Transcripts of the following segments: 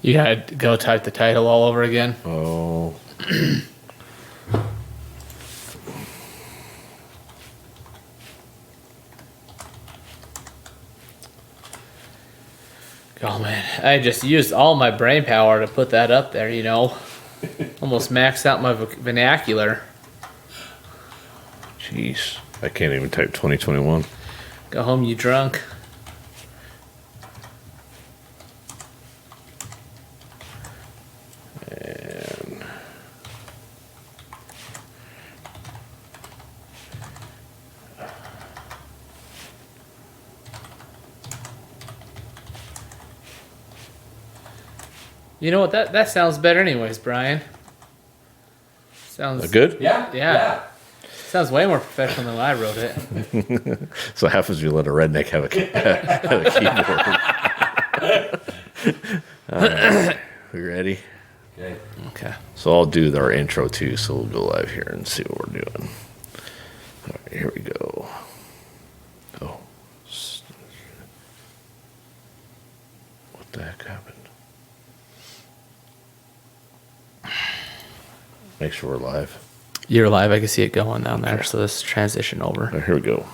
You gotta go type the title all over again. Oh. Oh man, I just used all my brain power to put that up there, Almost maxed out my vernacular. Jeez. I can't even type 2021. Go home, you drunk. And You know what? That sounds better, anyways, Brian. Sounds good? Yeah. Sounds way more professional than I wrote it. So happens you let a redneck have a keyboard. All right. We ready? Okay. So I'll do our intro too, so we'll go live here and see what we're doing. All right, here we go. Oh. What the heck happened? Make sure we're live. You're live. I can see it going down there. So let's transition over. All right, here we go.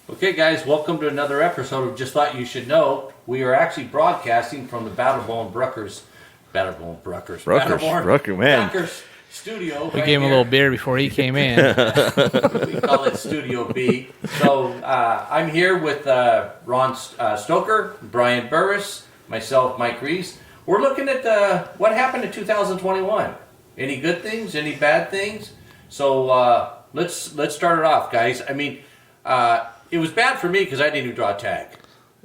Okay, guys, welcome to another episode of Just Thought You Should Know. We are actually broadcasting from the Battlebone Bruckers studio. We gave him a little beer before he came in. We call it Studio B. So I'm here with Ron Stoker, Brian Burris, myself, Mike Reese. We're looking at what happened in 2021. Any good things? Any bad things? So let's start it off, guys. I mean, it was bad for me because I didn't even draw a tag.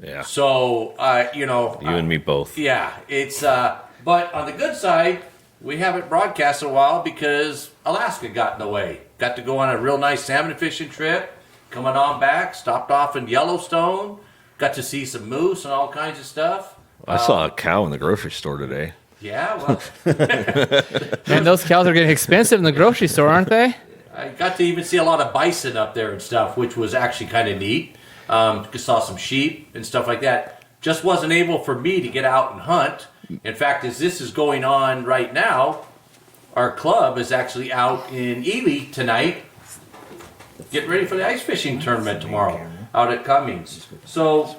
Yeah. So, You and me both. Yeah, it's, but on the good side, we haven't broadcast in a while because Alaska got in the way. Got to go on a real nice salmon fishing trip, coming on back, stopped off in Yellowstone, got to see some moose and all kinds of stuff. I saw a cow in the grocery store today. Yeah, well, Man, those cows are getting expensive in the grocery store, aren't they? I got to even see a lot of bison up there and stuff, which was actually kind of neat. Saw some sheep and stuff like that. Just wasn't able for me to get out and hunt. In fact, as this is going on right now, our club is actually out in Ely tonight, getting ready for the ice fishing tournament tomorrow out at Cummings. So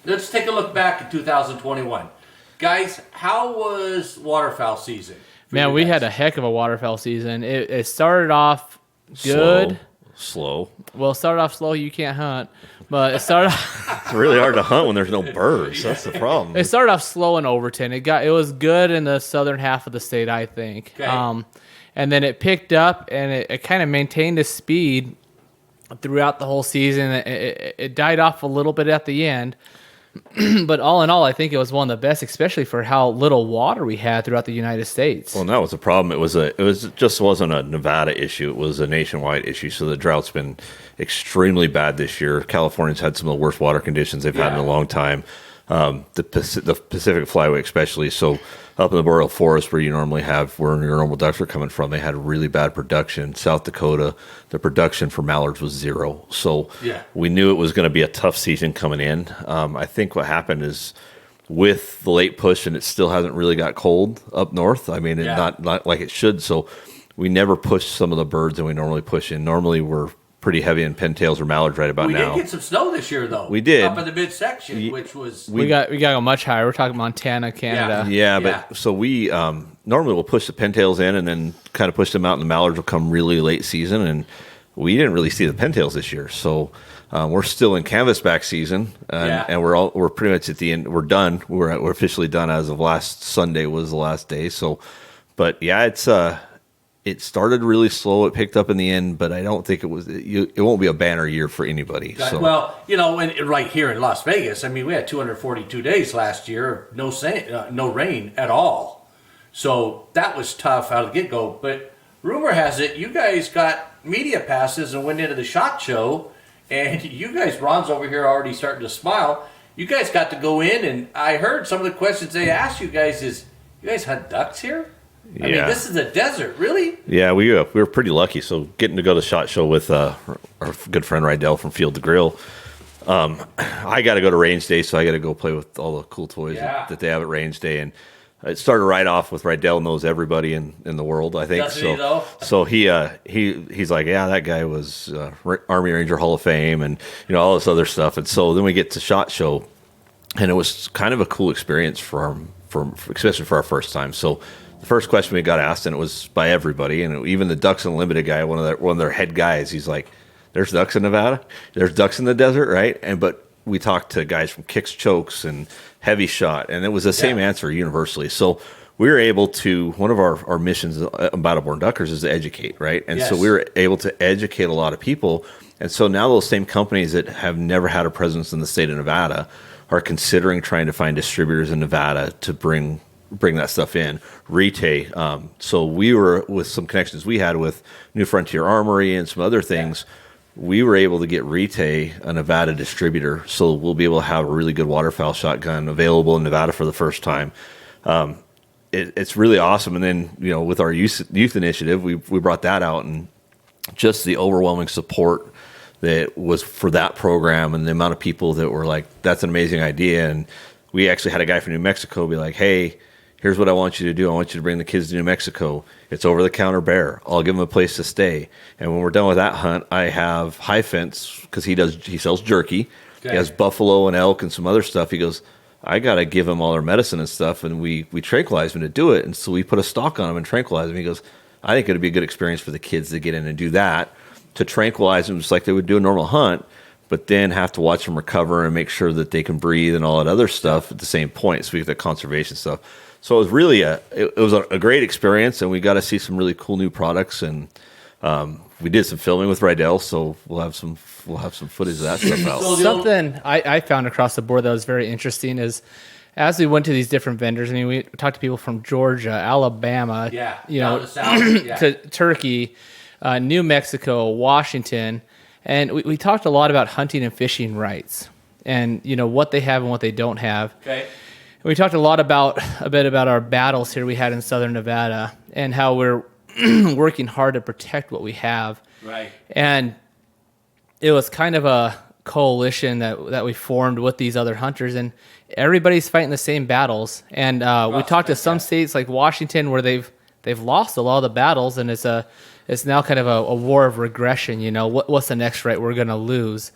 let's take a look back at 2021. Guys, how was waterfowl season? Man, we had a heck of a waterfowl season. It started off good. Slow. Well, it started off slow. You can't hunt. But it started off, It's really hard to hunt when there's no birds. That's the problem. it started off slow in Overton. It was good in the southern half of the state, I think. Okay. And then it picked up and it kind of maintained its speed throughout the whole season. It died off a little bit at the end. But all in all, I think it was one of the best, especially for how little water we had throughout the United States. Well, and that was the problem. It wasn't a Nevada issue. It was a nationwide issue. So the drought's been extremely bad this year. California's had some of the worst water conditions they've had in a long time. The Pacific Flyway especially. So up in the boreal forest where your normal ducks are coming from, they had really bad production. South Dakota, the production for mallards was zero. So we knew it was going to be a tough season coming in. I think what happened is with the late push, and it still hasn't really got cold up north. I mean, not like it should. So we never pushed some of the birds that we normally push in. Normally we're pretty heavy in pintails or mallards right about now. We did get some snow this year, though. We did. Up in the midsection, which was... We got to go much higher. We're talking Montana, Canada. Yeah, but so we normally we'll push the pintails in and then kind of push them out, and the mallards will come really late season. And we didn't really see the pintails this year, so we're still in canvasback season, and we're pretty much at the end. We're done. We're officially done as of last Sunday was the last day. So, but yeah, it started really slow. It picked up in the end, but I don't think it won't be a banner year for anybody. So. Well, and right here in Las Vegas, I mean, we had 242 days last year, no rain at all. So that was tough out of the get-go. But rumor has it you guys got media passes and went into the SHOT Show, and you guys, Ron's over here already starting to smile. You guys got to go in, and I heard some of the questions they asked you guys is, you guys hunt ducks here? I mean, this is a desert, really? Yeah, we were pretty lucky. So getting to go to SHOT Show with our good friend Rydell from Field to Grill. I got to go to range day, so I got to go play with all the cool toys that they have at range day. And it started right off with Rydell knows everybody in the world, I think. Doesn't he, though? So he's like, yeah, that guy was Army Ranger Hall of Fame and all this other stuff. And so then we get to SHOT Show, and it was kind of a cool experience especially for our first time. So the first question we got asked, and it was by everybody, and even the Ducks Unlimited guy, one of their head guys, he's like, "There's ducks in Nevada. There's ducks in the desert, right?" But we talked to guys from Kicks Chokes and Heavy Shot, and it was the same answer universally. So we were able to, one of our missions about Battleborn Duckers is to educate, right? And so we were able to educate a lot of people. And so now those same companies that have never had a presence in the state of Nevada are considering trying to find distributors in Nevada to bring that stuff in. Rite, so we were, with some connections we had with New Frontier Armory and some other things, we were able to get Rite a Nevada distributor, so we'll be able to have a really good waterfowl shotgun available in Nevada for the first time. It's really awesome. And then, with our youth initiative, we brought that out, and just the overwhelming support that was for that program and the amount of people that were like, that's an amazing idea. And we actually had a guy from New Mexico be like, hey, here's what I want you to do. I want you to bring the kids to New Mexico. It's over-the-counter bear. I'll give them a place to stay. And when we're done with that hunt, I have High Fence, because he sells jerky. Okay. He has buffalo and elk and some other stuff. He goes, I got to give them all their medicine and stuff, and we tranquilize them to do it. And so we put a stock on them and tranquilize them. He goes, I think it would be a good experience for the kids to get in and do that, to tranquilize them just like they would do a normal hunt, but then have to watch them recover and make sure that they can breathe and all that other stuff at the same point. So we get the conservation stuff. So it was really a great experience, and we got to see some really cool new products, and we did some filming with Rydell, so we'll have some footage of that stuff out. Something I found across the board that was very interesting is, as we went to these different vendors, I mean, we talked to people from Georgia, Alabama, down the south, to Turkey, New Mexico, Washington, and we talked a lot about hunting and fishing rights, and what they have and what they don't have. Okay. We talked a bit about our battles here we had in Southern Nevada and how we're working hard to protect what we have. Right. And it was kind of a coalition that we formed with these other hunters, and everybody's fighting the same battles. And we talked to some states like Washington where they've lost a lot of the battles, and it's now kind of a war of regression. What's the next fight we're going to lose?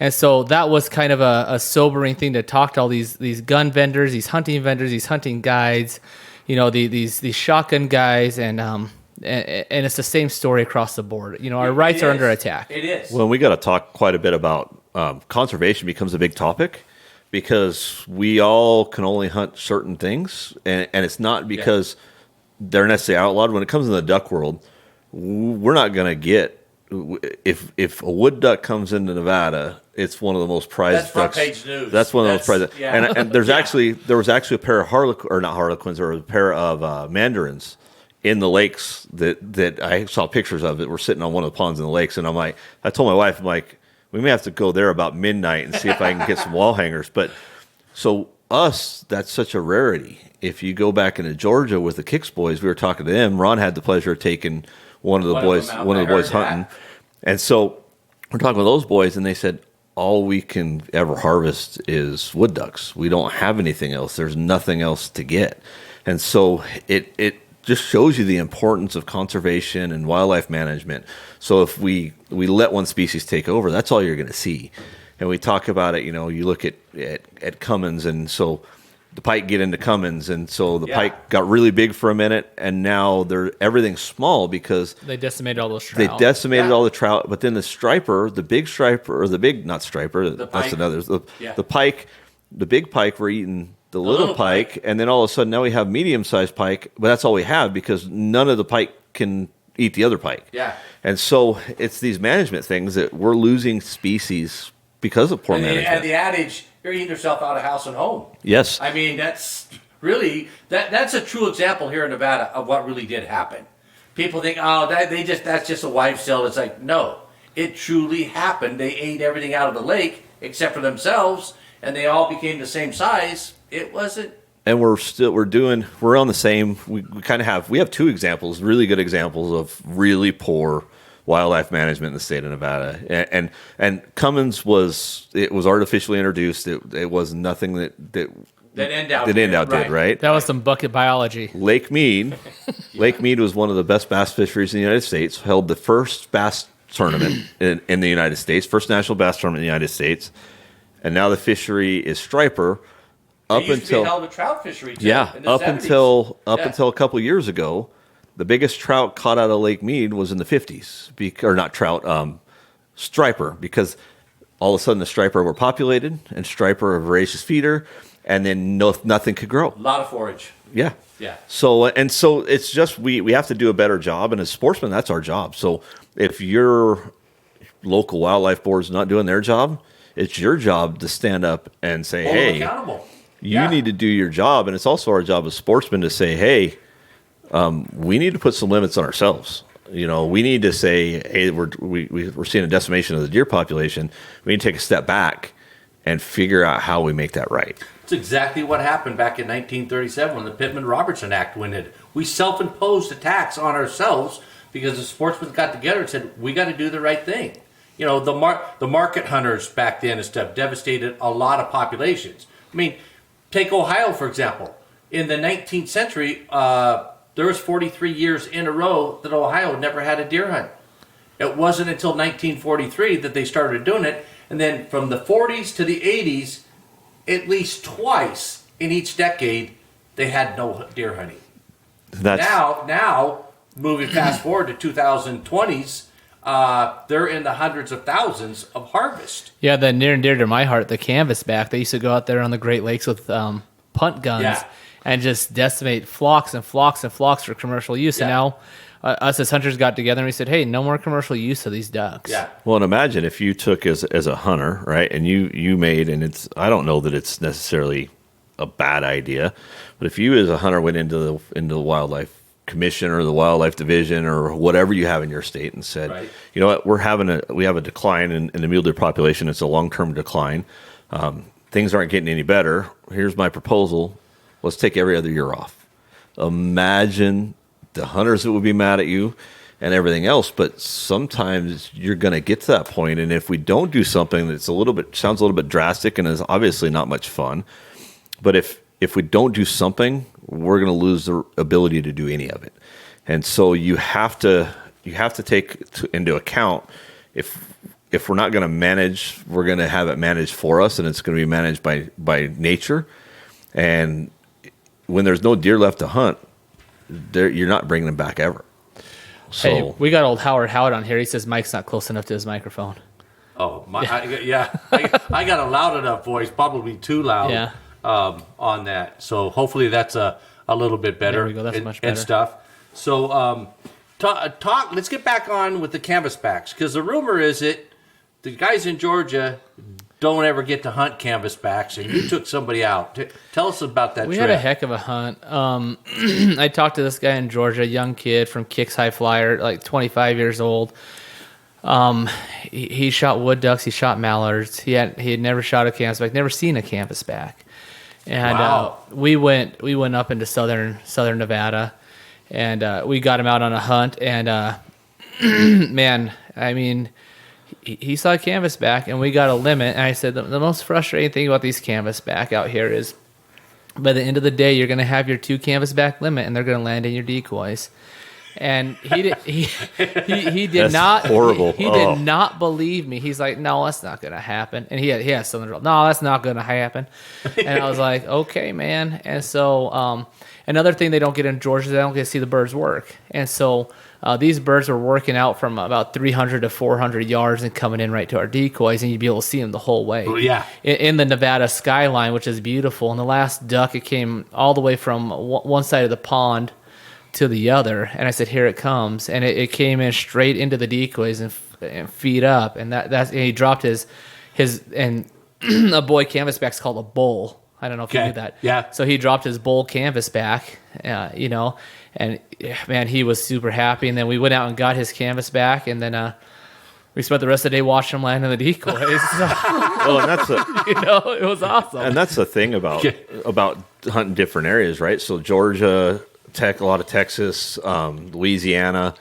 And so that was kind of a sobering thing to talk to all these gun vendors, these hunting guides, these shotgun guys, and it's the same story across the board. Our rights are under attack. It is. Well, we got to talk quite a bit about conservation becomes a big topic, because we all can only hunt certain things, and it's not because they're necessarily outlawed. When it comes in the duck world, we're not going to get. If a wood duck comes into Nevada, it's one of the most prized ducks. That's front page news. That's one of the most prized. Yeah. And there was actually a pair of harlequins, or a pair of mandarins in the lakes that I saw pictures of that were sitting on one of the ponds in the lakes. And I told my wife, we may have to go there about midnight and see if I can get some wall hangers. But so that's such a rarity. If you go back into Georgia with the Kicks boys, we were talking to them. Ron had the pleasure of taking one of the boys hunting. And so we're talking with those boys, and they said, all we can ever harvest is wood ducks. We don't have anything else. There's nothing else to get. And so it just shows you the importance of conservation and wildlife management. So if we let one species take over, that's all you're going to see. And we talk about it, you look at Cummins, and so the pike get into Cummins, and so the pike got really big for a minute, and now everything's small because they decimated all those trout. They decimated all the trout, but then the striper, the big striper, or not striper, that's another. The pike, the big pike were eating the little pike, and then all of a sudden now we have medium-sized pike, but that's all we have because none of the pike can eat the other pike. Yeah. And so it's these management things that we're losing species because of poor management. And the adage, you're eating yourself out of house and home. Yes. I mean, that's really, that's a true example here in Nevada of what really did happen. people think, oh, that's just a wives' tale. It's like, no, it truly happened. They ate everything out of the lake except for themselves, and they all became the same size. It wasn't. And we're on the same. We kind of have two examples, really good examples of really poor wildlife management in the state of Nevada. And Cummins was artificially introduced. It was nothing that Endow did, right? That was some bucket biology. Lake Mead was one of the best bass fisheries in the United States. Held the first bass tournament in the United States, first national bass tournament in the United States, and now the fishery is striper. It used to be held a trout fishery too, yeah, in the up 70s. until a couple years ago, the biggest trout caught out of Lake Mead was in the 50s, or not trout, striper, because all of a sudden the striper were populated, and striper a voracious feeder, and then nothing could grow. A lot of forage. Yeah. Yeah. So it's just we have to do a better job, and as sportsmen, that's our job. So if your local wildlife board's not doing their job, it's your job to stand up and say, Hold them hey, accountable. you need to do your job. And it's also our job as sportsmen to say, hey, we need to put some limits on ourselves. We need to say, hey, we're seeing a decimation of the deer population. We need to take a step back and figure out how we make that right. It's exactly what happened back in 1937 when the Pittman-Robertson Act went in. We self-imposed a tax on ourselves because the sportsmen got together and said, we got to do the right thing. The market hunters back then and stuff devastated a lot of populations. I mean, take Ohio, for example. In the 19th century, there was 43 years in a row that Ohio never had a deer hunt. It wasn't until 1943 that they started doing it. And then from the 40s to the 80s, at least twice in each decade, they had no deer hunting. Now, moving fast forward to 2020s, they're in the hundreds of thousands of harvest. Yeah, the near and dear to my heart, the canvasback. They used to go out there on the Great Lakes with punt guns and just decimate flocks and flocks and flocks for commercial use. Yeah. And now us as hunters got together and we said, hey, no more commercial use of these ducks. Yeah. Well, and imagine if you took as a hunter, right, and you made, and I don't know that it's necessarily a bad idea, but if you as a hunter went into the wildlife commission or the wildlife division or whatever you have in your state and said, right, you know what, we have a decline in the mule deer population. It's a long-term decline. Things aren't getting any better. Here's my proposal. Let's take every other year off. Imagine the hunters that would be mad at you and everything else, but sometimes you're going to get to that point, and if we don't do something that's sounds a little bit drastic and is obviously not much fun, but if we don't do something, we're going to lose the ability to do any of it. And so you have to take into account if we're not going to manage, we're going to have it managed for us, and it's going to be managed by nature. And when there's no deer left to hunt, you're not bringing them back ever. So Hey, we got old Howard Howard on here. He says Mike's not close enough to his microphone. Oh, I got a loud enough voice, probably too loud. Yeah. On that. So hopefully that's a little bit better. There we go. That's much better. And stuff. So let's get back on with the canvasbacks, because the rumor is that the guys in Georgia don't ever get to hunt canvasbacks, and you took somebody out. Tell us about that We trip. had a heck of a hunt. I talked to this guy in Georgia, a young kid from Kicks High Flyer, like 25 years old. He shot wood ducks. He shot mallards. He had never shot a canvasback, never seen a canvasback. And Wow. we went up into southern Nevada, and we got him out on a hunt. And man, I mean, he saw a canvasback, and we got a limit. And I said the most frustrating thing about these canvasback out here is, by the end of the day, you're going to have your 2 canvasback limit, and they're going to land in your decoys. And he did That's not horrible. He did not believe me. He's like, no, that's not gonna happen. And he had Southern Draw. No, that's not gonna happen. And I was like, okay, man. And so another thing they don't get in Georgia, they don't get to see the birds work. And so these birds were working out from about 300 to 400 yards and coming in right to our decoys, and you'd be able to see them the whole way. Yeah. In the Nevada skyline, which is beautiful. And the last duck, it came all the way from one side of the pond to the other, and I said, here it comes, and it came in straight into the decoys and feed up, and and he dropped his and a boy canvasback's called a bull. I don't know if you Okay. knew that. Yeah. So he dropped his bull canvas back, and man, he was super happy. And then we went out and got his canvas back, and then we spent the rest of the day watching him land in the decoys. So, Well, and that's it was awesome. and that's the thing about hunting different areas, right? So Georgia, a lot of Texas, Louisiana,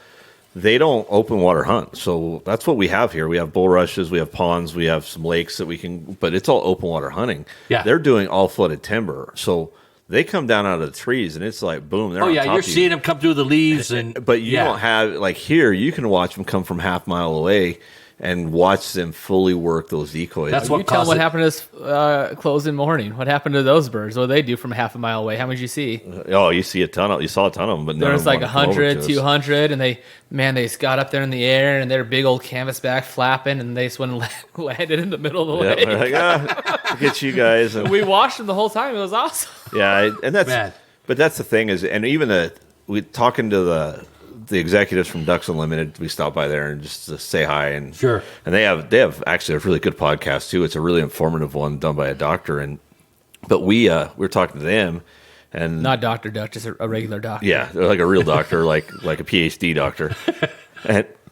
they don't open water hunt. So that's what we have here. We have bulrushes, we have ponds, we have some lakes that we can, but it's all open water hunting. Yeah. They're doing all flooded timber. So they come down out of the trees and it's like, boom. They're Oh on yeah, top you're of you. seeing them come through the leaves, and But you don't have, like here, you can watch them come from half mile away and watch them fully work those decoys. That's You what tell them caused what it. happened to this closing morning. What happened to those birds? What did they do from half a mile away? How many did you see? Oh, you saw a ton of them, but none There of was them like wanted to come over 100, to us. 200, and they just got up there in the air, and their big old canvas back flapping, and they just went and landed in the middle of the Yeah, lake. they're like, get you guys. And, We watched them the whole time. It was awesome. yeah, and that's Man. but that's the thing is, and even we talking to the executives from Ducks Unlimited, we stopped by there and just to say hi, and Sure. and they have actually a really good podcast too. It's a really informative one done by a doctor, but we were talking to them, and Not Dr. Duck, just a regular doctor. yeah, they're like a real doctor, like a PhD doctor,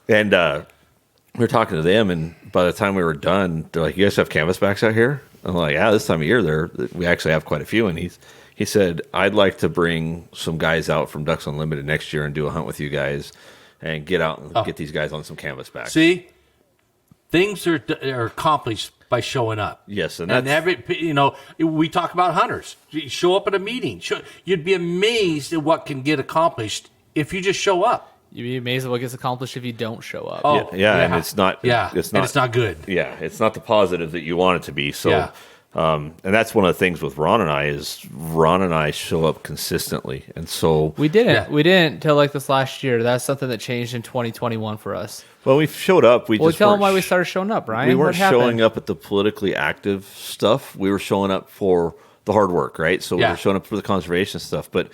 and we were talking to them, and by the time we were done, they're like, "You guys have canvasbacks out here?" I'm like, "Yeah, this time of year, we actually have quite a few." And he said, "I'd like to bring some guys out from Ducks Unlimited next year and do a hunt with you guys, and get out and get these guys on some canvasbacks." See, things are accomplished by showing up. Yes, and we talk about hunters. You show up at a meeting. You'd be amazed at what can get accomplished if you just show up. You'd be amazed at what gets accomplished if you don't show up. Oh, yeah, and it's not, Yeah, it's and not, it's not good. yeah, it's not the positive that you want it to be. So, Yeah. and that's one of the things with Ron and I is Ron and I show up consistently, and so We didn't. Yeah. We didn't until like this last year. That's something that changed in 2021 for us. well, we showed up. We Well, just tell them weren't why we started showing up, Brian. we weren't What happened? showing up at the politically active stuff. We were showing up for the hard work, right? So we Yeah. were showing up for the conservation stuff. But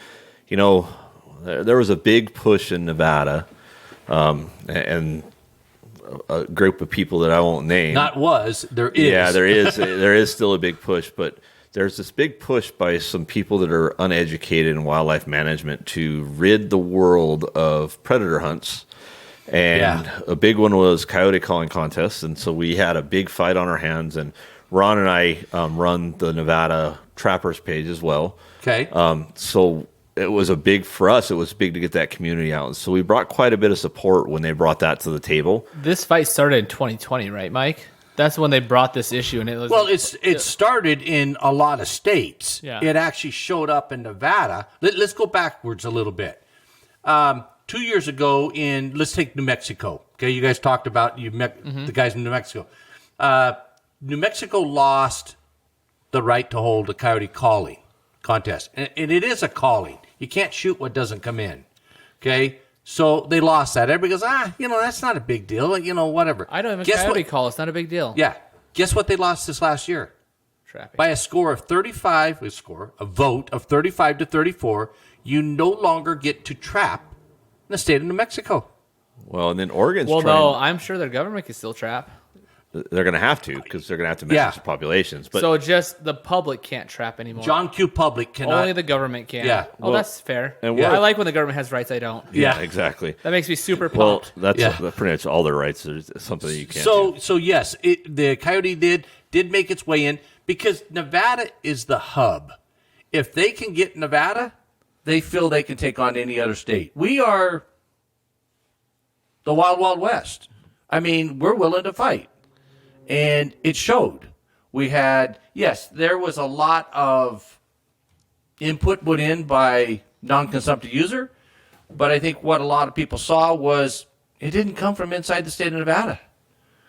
there was a big push in Nevada, and a group of people that I won't name. There is. Yeah, there is. There is still a big push, but there's this big push by some people that are uneducated in wildlife management to rid the world of predator hunts. And Yeah. a big one was coyote calling contests. And so we had a big fight on our hands. And Ron and I run the Nevada Trappers page as well. Okay. So it was for us, it was big to get that community out. And so we brought quite a bit of support when they brought that to the table. This fight started in 2020, right, Mike? That's when they brought this issue, and it was It started in a lot of states. Yeah. It actually showed up in Nevada. Let's go backwards a little bit. 2 years ago let's take New Mexico. Okay, you guys talked about the guys in New Mexico. New Mexico lost the right to hold a coyote calling contest, and it is a calling. You can't shoot what doesn't come in. Okay, so they lost that. Everybody goes, that's not a big deal. Whatever. I don't even Guess coyote what? call. It's not a big deal. Yeah. Guess what they lost this last year? Trapping. By a score of 35, a vote of 35 to 34, you no longer get to trap in the state of New Mexico. Well, and then Oregon's Well, trying. no, I'm sure their government can still trap. They're going to have to because they're going to have to manage the populations. But So just the public can't trap anymore. John Q. Public cannot. Only the government can. Yeah. Oh, that's fair. and I we're- like when the government has rights I don't. yeah, exactly. That makes me super Well, pumped. that's Yeah. pretty much all their rights. There's something that you can't do. So yes, the coyote did make its way in because Nevada is the hub. If they can get Nevada, they feel they can take on any other state. We are the Wild Wild West. I mean, we're willing to fight. And it showed. There was a lot of input put in by non-consumptive user, but I think what a lot of people saw was it didn't come from inside the state of Nevada.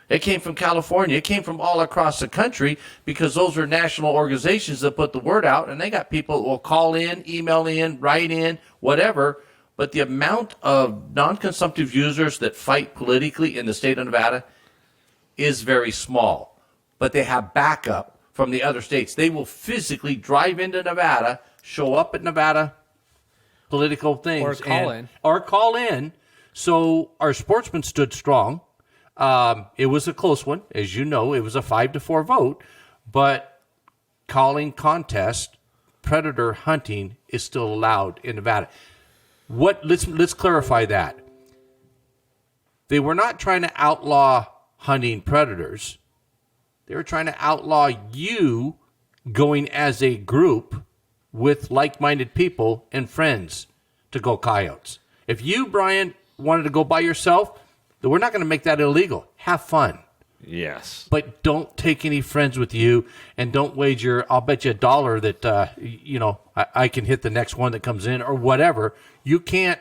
It came from California. It came from all across the country because those are national organizations that put the word out, and they got people who will call in, email in, write in, whatever. But the amount of non-consumptive users that fight politically in the state of Nevada is very small. But they have backup from the other states. They will physically drive into Nevada, show up at Nevada political things. Or call in. So our sportsmen stood strong. It was a close one. As you know, it was a 5-4 vote. But calling contest, predator hunting is still allowed in Nevada. Let's clarify that. They were not trying to outlaw hunting predators. They were trying to outlaw you going as a group with like-minded people and friends to go coyotes. If you, Brian, wanted to go by yourself, then we're not going to make that illegal. Have fun. Yes. But don't take any friends with you, and don't wager. I'll bet you $1 that I can hit the next one that comes in or whatever. You can't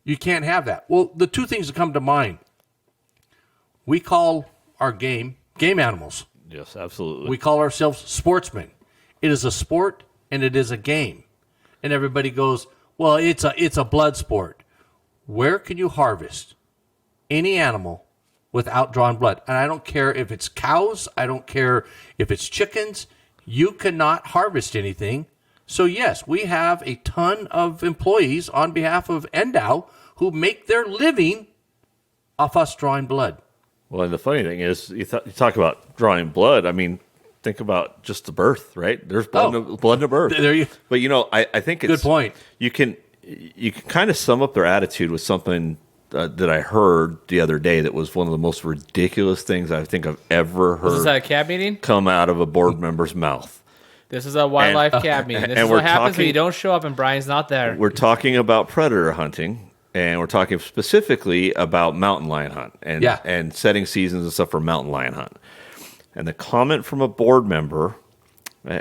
have that. Well, the two things that come to mind. We call our game animals. Yes, absolutely. We call ourselves sportsmen. It is a sport and it is a game. And everybody goes, well, it's a blood sport. Where can you harvest any animal without drawing blood? And I don't care if it's cows. I don't care if it's chickens. You cannot harvest anything. So, yes, we have a ton of employees on behalf of NDOW who make their living off us drawing blood. Well, and the funny thing is, you talk about drawing blood. I mean, think about just the birth, right? There's blood in the birth. There you. But I think it's Good point. You can kind of sum up their attitude with something that I heard the other day that was one of the most ridiculous things I think I've ever heard. Was this at a cab meeting? Come out of a board member's mouth. This is a wildlife cab meeting. This is what happens when you don't show up and Brian's not there. We're talking about predator hunting. And we're talking specifically about mountain lion hunt and setting seasons and stuff for mountain lion hunt. And the comment from a board member,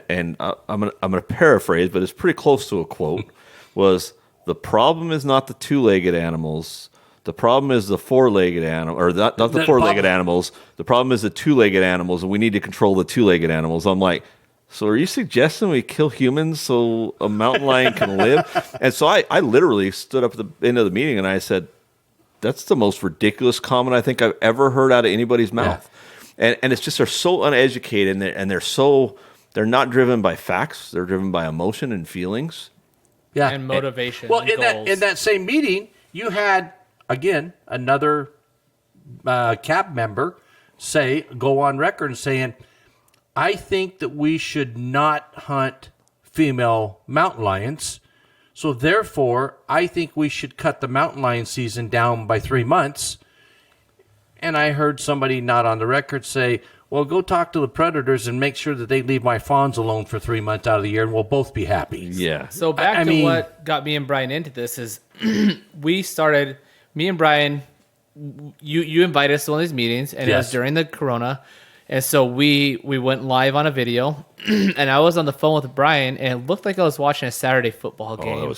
and I'm gonna paraphrase, but it's pretty close to a quote, was the problem is not the two-legged animals. The problem is the four-legged animal, or not the four-legged animals. The problem is the two-legged animals, and we need to control the two-legged animals. I'm like, so are you suggesting we kill humans so a mountain lion can live? And so I literally stood up at the end of the meeting and I said, that's the most ridiculous comment I think I've ever heard out of anybody's mouth. Yeah. And it's just they're so uneducated and they're not driven by facts. They're driven by emotion and feelings. Yeah. And motivation. Well, and in that same meeting, you had, again, another CAB member go on record saying, I think that we should not hunt female mountain lions. So therefore, I think we should cut the mountain lion season down by 3 months. And I heard somebody not on the record say, well, go talk to the predators and make sure that they leave my fawns alone for 3 months out of the year and we'll both be happy. Yeah. So back to what got me and Brian into this is me and Brian, you invited us to one of these meetings and it was during the Corona. And so we went live on a video, and I was on the phone with Brian, and it looked like I was watching a Saturday football game.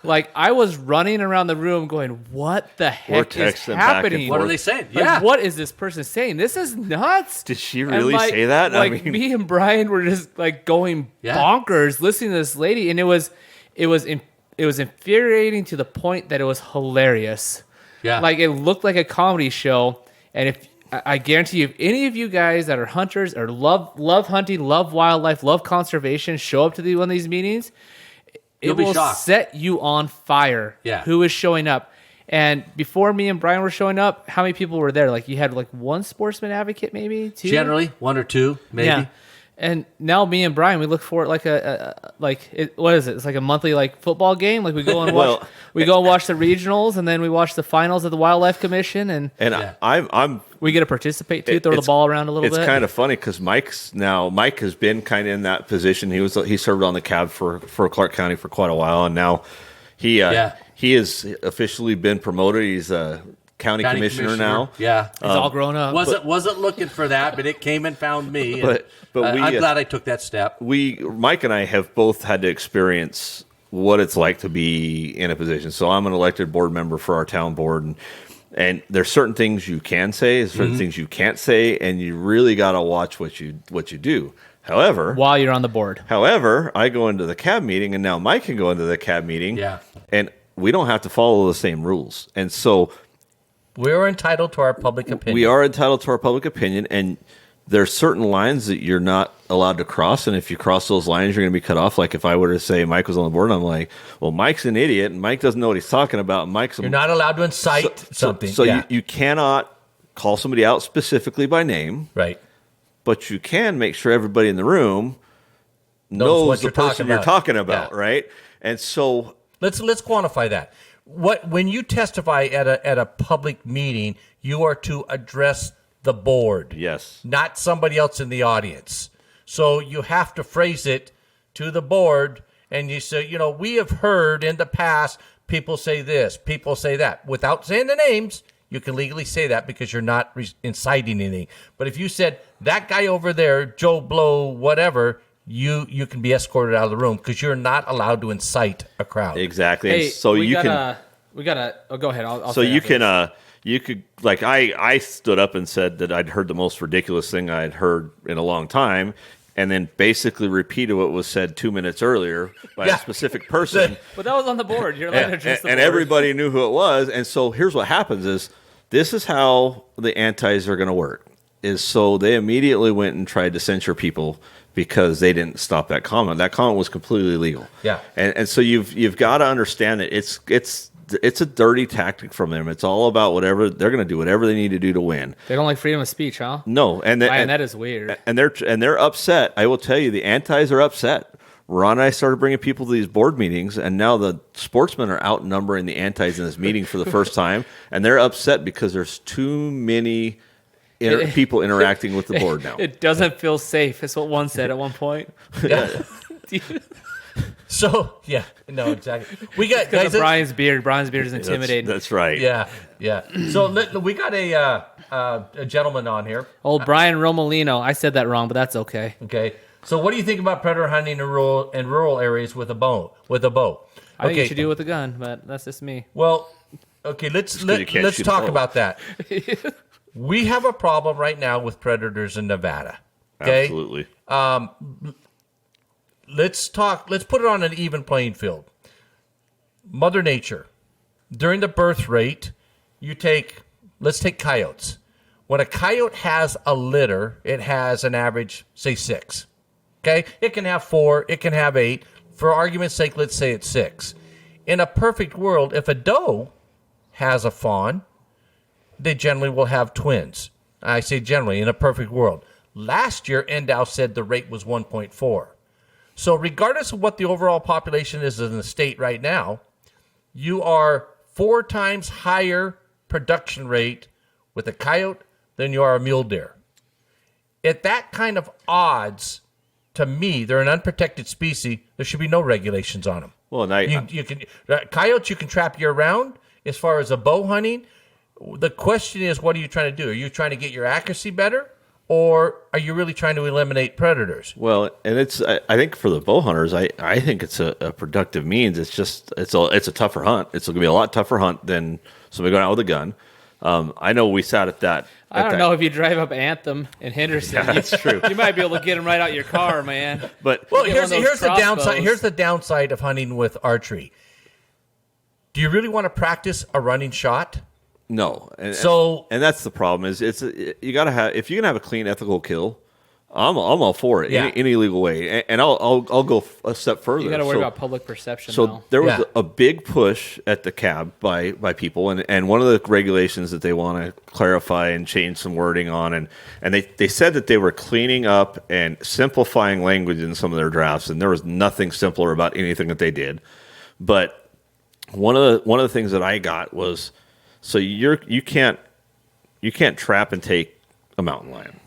Like I was running around the room going, what the heck is happening? What are they saying? What is this person saying? This is nuts. Did she really say that? Like me and Brian were just like going bonkers listening to this lady, and it was infuriating to the point that it was hilarious. Yeah. Like it looked like a comedy show, and I guarantee you, if any of you guys that are hunters or love hunting, love wildlife, love conservation, show up to one of these meetings, it will set you on fire. Yeah. Who is showing up? And before me and Brian were showing up, how many people were there? Like you had like one sportsman advocate, maybe two. Generally, one or two, maybe. Yeah. And now me and Brian, we look for it what is it? It's like a monthly like football game. Like we go and watch, we go and watch the regionals, and then we watch the finals of the Wildlife Commission, and we get to participate too, throw the ball around a little bit. It's kind of funny because Mike has been kind of in that position. He served on the cab for Clark County for quite a while, and now he has officially been promoted. He's a county commissioner now. Yeah, he's all grown up. Wasn't looking for that, but it came and found me. But I'm glad I took that step. Mike and I have both had to experience what it's like to be in a position. So I'm an elected board member for our town board, and there's certain things you can say, there's certain things you can't say, and you really got to watch what you do. However, while you're on the board. However, I go into the cab meeting, and now Mike can go into the cab meeting. Yeah, and we don't have to follow the same rules, and so. We're entitled to our public opinion. We are entitled to our public opinion, and there's certain lines that you're not allowed to cross, and if you cross those lines, you're going to be cut off. Like if I were to say Mike was on the board, I'm like, well, Mike's an idiot, and Mike doesn't know what he's talking about. You're not allowed to incite something. So you cannot call somebody out specifically by name. Right. But you can make sure everybody in the room knows what the you're person you're talking about, Yeah. right? And so Let's quantify that. When you testify at a public meeting, you are to address the board, yes, not somebody else in the audience. So you have to phrase it to the board, and you say, we have heard in the past people say this, people say that, without saying the names. You can legally say that because you're not inciting anything. But if you said that guy over there, Joe Blow, whatever, you can be escorted out of the room because you're not allowed to incite a crowd. exactly. Hey, And so you can. we gotta. Oh, go ahead. I'll So say you after can. this. You could like I stood up and said that I'd heard the most ridiculous thing I'd heard in a long time. And then basically repeated what was said 2 minutes earlier by Yeah. a specific person. But that was on the board. You're allowed to address the And board. everybody knew who it was. And so here's what happens is this is how the antis are going to work. Is so they immediately went and tried to censure people because they didn't stop that comment. That comment was completely legal. Yeah. And so you've got to understand that it's a dirty tactic from them. It's all about whatever they're going to do, whatever they need to do to win. They don't like freedom of speech, huh? No, Man, that is weird. And they're upset. I will tell you, the antis are upset. Ron and I started bringing people to these board meetings, and now the sportsmen are outnumbering the antis in this meeting for the first time, and they're upset because there's too many people interacting with the board now. It doesn't feel safe. That's what one said at one point. Yeah. So yeah, no, exactly. We got Because guys. of Brian's beard. Brian's beard is intimidating. That's right. Yeah. So we got a gentleman on here. Old Brian Romolino. I said that wrong, but that's okay. Okay. So what do you think about predator hunting in rural areas with a bow? I think you should do it with a gun, but that's just me. Well, okay. Let's 'cause you can't shoot a talk bow. about that. We have a problem right now with predators in Nevada. Okay. Absolutely. Let's put it on an even playing field. Mother Nature, during the birth rate, let's take coyotes. When a coyote has a litter, it has an average, say 6. Okay? It can have 4, it can have 8. For argument's sake, let's say it's 6. In a perfect world, if a doe has a fawn, they generally will have twins. I say generally, in a perfect world. Last year, Endow said the rate was 1.4. So regardless of what the overall population is in the state right now, you are 4 times higher production rate with a coyote than you are a mule deer. At that kind of odds, to me, they're an unprotected species. There should be no regulations on them. Well, now You can coyotes you can trap year round. As far as a bow hunting, the question is, what are you trying to do? Are you trying to get your accuracy better, or are you really trying to eliminate predators? well, and I think for the bow hunters, I think it's a productive means. It's just it's a tougher hunt. It's going to be a lot tougher hunt than somebody going out with a gun. I know we sat at that. I don't know if you drive up Anthem in Henderson. Yeah, that's true. You might be able to get them right out your car, man. But Well, Get here's one of those the downside. crossbows. Here's the downside of hunting with archery. Do you really want to practice a running shot? no, and that's the problem. Is you got to have if you can have a clean, ethical kill. I'm all for it. Yeah. Any legal way, and I'll go a step further. You got to worry about public perception. So though. there was Yeah. a big push at the cab by people, and one of the regulations that they want to clarify and change some wording on, and they said that they were cleaning up and simplifying language in some of their drafts, and there was nothing simpler about anything that they did. But one of the things that I got was, so you can't trap and take a mountain lion.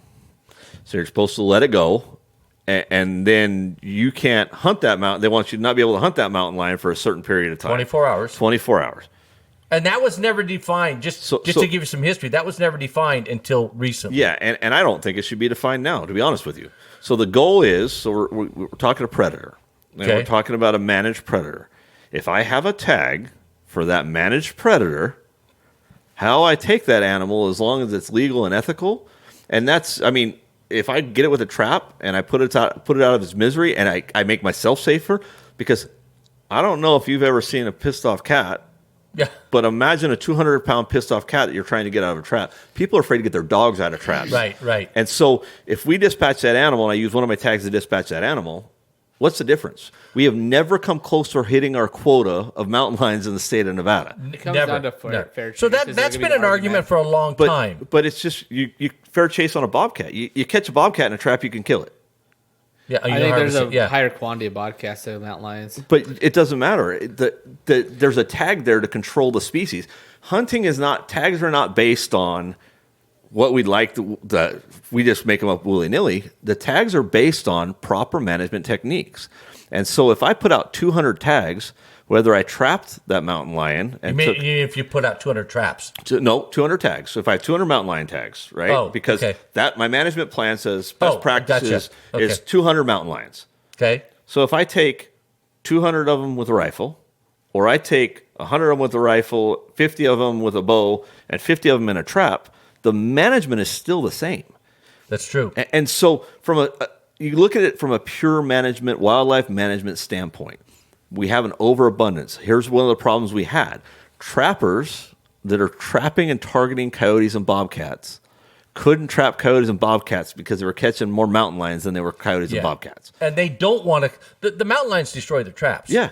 So you're supposed to let it go, and then you can't hunt that mountain. They want you to not be able to hunt that mountain lion for a certain period of time. 24 hours. 24 hours. And that was never defined. Just to give you some history, that was never defined until recently. Yeah, and I don't think it should be defined now, to be honest with you. So the goal is, so we're talking a predator. And Okay. we're talking about a managed predator. If I have a tag for that managed predator, how I take that animal, as long as it's legal and ethical, and that's, I mean, if I get it with a trap and I put it out of its misery, and I make myself safer, because I don't know if you've ever seen a pissed off cat, Yeah. but imagine a 200-pound pissed off cat that you're trying to get out of a trap. People are afraid to get their dogs out of traps. Right. And so if we dispatch that animal, and I use one of my tags to dispatch that animal, what's the difference? We have never come close to hitting our quota of mountain lions in the state of Nevada. It comes Never. down to fair Never. chase. So Is there that's gonna been be an argument for a long time. But it's just you fair chase on a bobcat. You catch a bobcat in a trap, you can kill it. Yeah, I think there's a higher quantity of bobcats than mountain lions. But it doesn't matter. There's a tag there to control the species. Hunting is not, tags are not based on what we'd like. We just make them up willy-nilly. The tags are based on proper management techniques. And so if I put out 200 tags, whether I trapped that mountain lion and you mean if you put out 200 traps? 200 tags. So if I have 200 mountain lion tags, right? Oh, because okay. that my management plan says best practices gotcha. is 200 mountain lions. Okay. So if I take 200 of them with a rifle, or I take 100 of them with a rifle, 50 of them with a bow, and 50 of them in a trap, the management is still the same. That's true. And so from you look at it from a pure management, wildlife management standpoint, we have an overabundance. Here's one of the problems we had. Trappers that are trapping and targeting coyotes and bobcats couldn't trap coyotes and bobcats because they were catching more mountain lions than they were coyotes and bobcats. And they don't want to, the mountain lions destroy their traps. Yeah.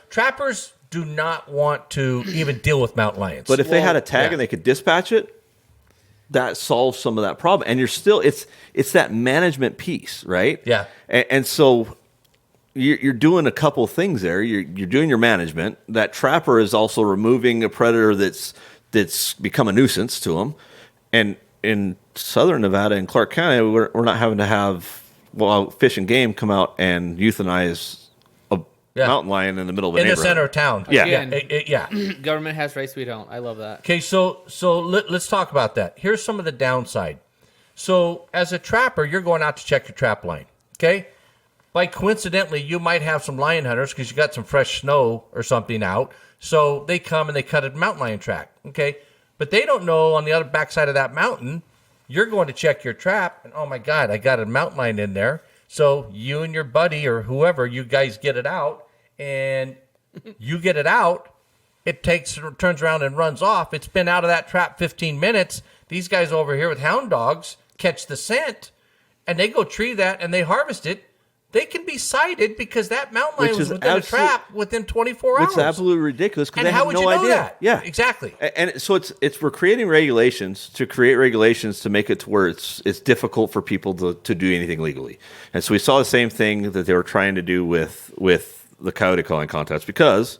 Trappers do not want to even deal with mountain lions. But if they had a tag and they could dispatch it, that solves some of that problem. And you're still, it's that management piece, right? Yeah. And so you're doing a couple things there. You're doing your management. That trapper is also removing a predator that's become a nuisance to them. And in southern Nevada and Clark County, we're not having to have Fish and Game come out and euthanize a mountain lion in the middle of the neighborhood. Center of town. Yeah. Yeah. Government has rights, we don't. I love that. Okay, so let's talk about that. Here's some of the downside. So as a trapper, you're going out to check your trap line. Okay. By coincidentally, you might have some lion hunters because you got some fresh snow or something out. So they come and they cut a mountain lion track. Okay. But they don't know on the other backside of that mountain, you're going to check your trap. And oh my God, I got a mountain lion in there. So you and your buddy or whoever, you guys get it out and you get it out. It turns around and runs off. It's been out of that trap 15 minutes. These guys over here with hound dogs catch the scent and they go tree that and they harvest it. They can be cited because that mountain lion was within a trap within 24 hours. It's absolutely ridiculous because they how have would no you know idea. that? Yeah, Exactly. And so we're creating regulations to make it to where it's difficult for people to do anything legally. And so we saw the same thing that they were trying to do with the coyote calling contest because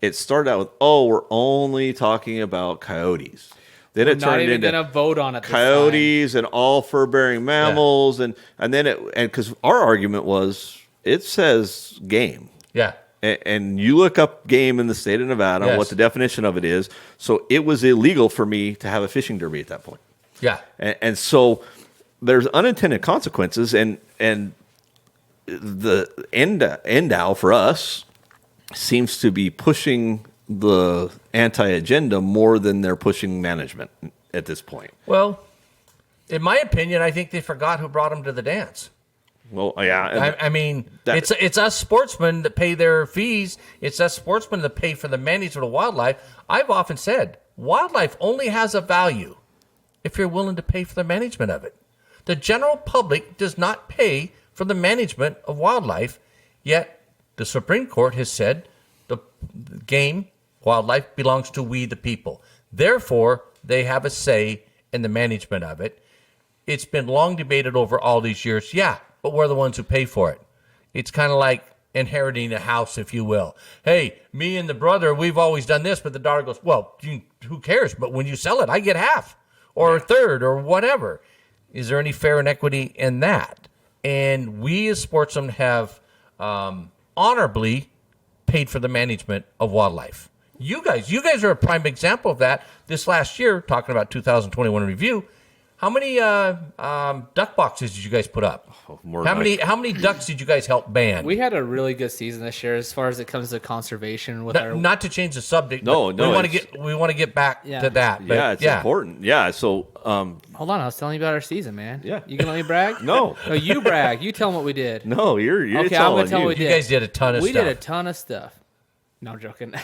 it started out with, we're only talking about coyotes. Then it turned into going to vote on it. Coyotes and all fur-bearing mammals, and then because our argument was it says game, Yeah. and you look up game in the state of Nevada, Yes. what the definition of it is. So it was illegal for me to have a fishing derby at that point. Yeah. And so there's unintended consequences, and the end owl for us seems to be pushing the anti-agenda more than they're pushing management at this point. Well, in my opinion, I think they forgot who brought them to the dance. Well, yeah. I mean, it's us sportsmen that pay their fees. It's us sportsmen that pay for the management of wildlife. I've often said wildlife only has a value if you're willing to pay for the management of it. The general public does not pay for the management of wildlife, yet the Supreme Court has said the game, wildlife, belongs to we the people. Therefore, they have a say in the management of it. It's been long debated over all these years. Yeah, but we're the ones who pay for it. It's kind of like inheriting a house, if you will. Hey, me and the brother, we've always done this, but the daughter goes, well, who cares? But when you sell it, I get half or a third or whatever. Is there any fair and equity in that? And we as sportsmen have honorably paid for the management of wildlife. You guys are a prime example of that. This last year, talking about 2021 review, how many duck boxes did you guys put up? How many ducks did you guys help ban? We had a really good season this year as far as it comes to conservation. Not to change the subject. No, we want to get back to that. But it's important. Yeah, so hold on, I was telling you about our season, man. Yeah. You gonna let me brag? No, you brag. You tell them what we did. No, you're okay. I'm gonna tell you. what we did. You guys did a ton of stuff. We did a ton of stuff. No, I'm joking.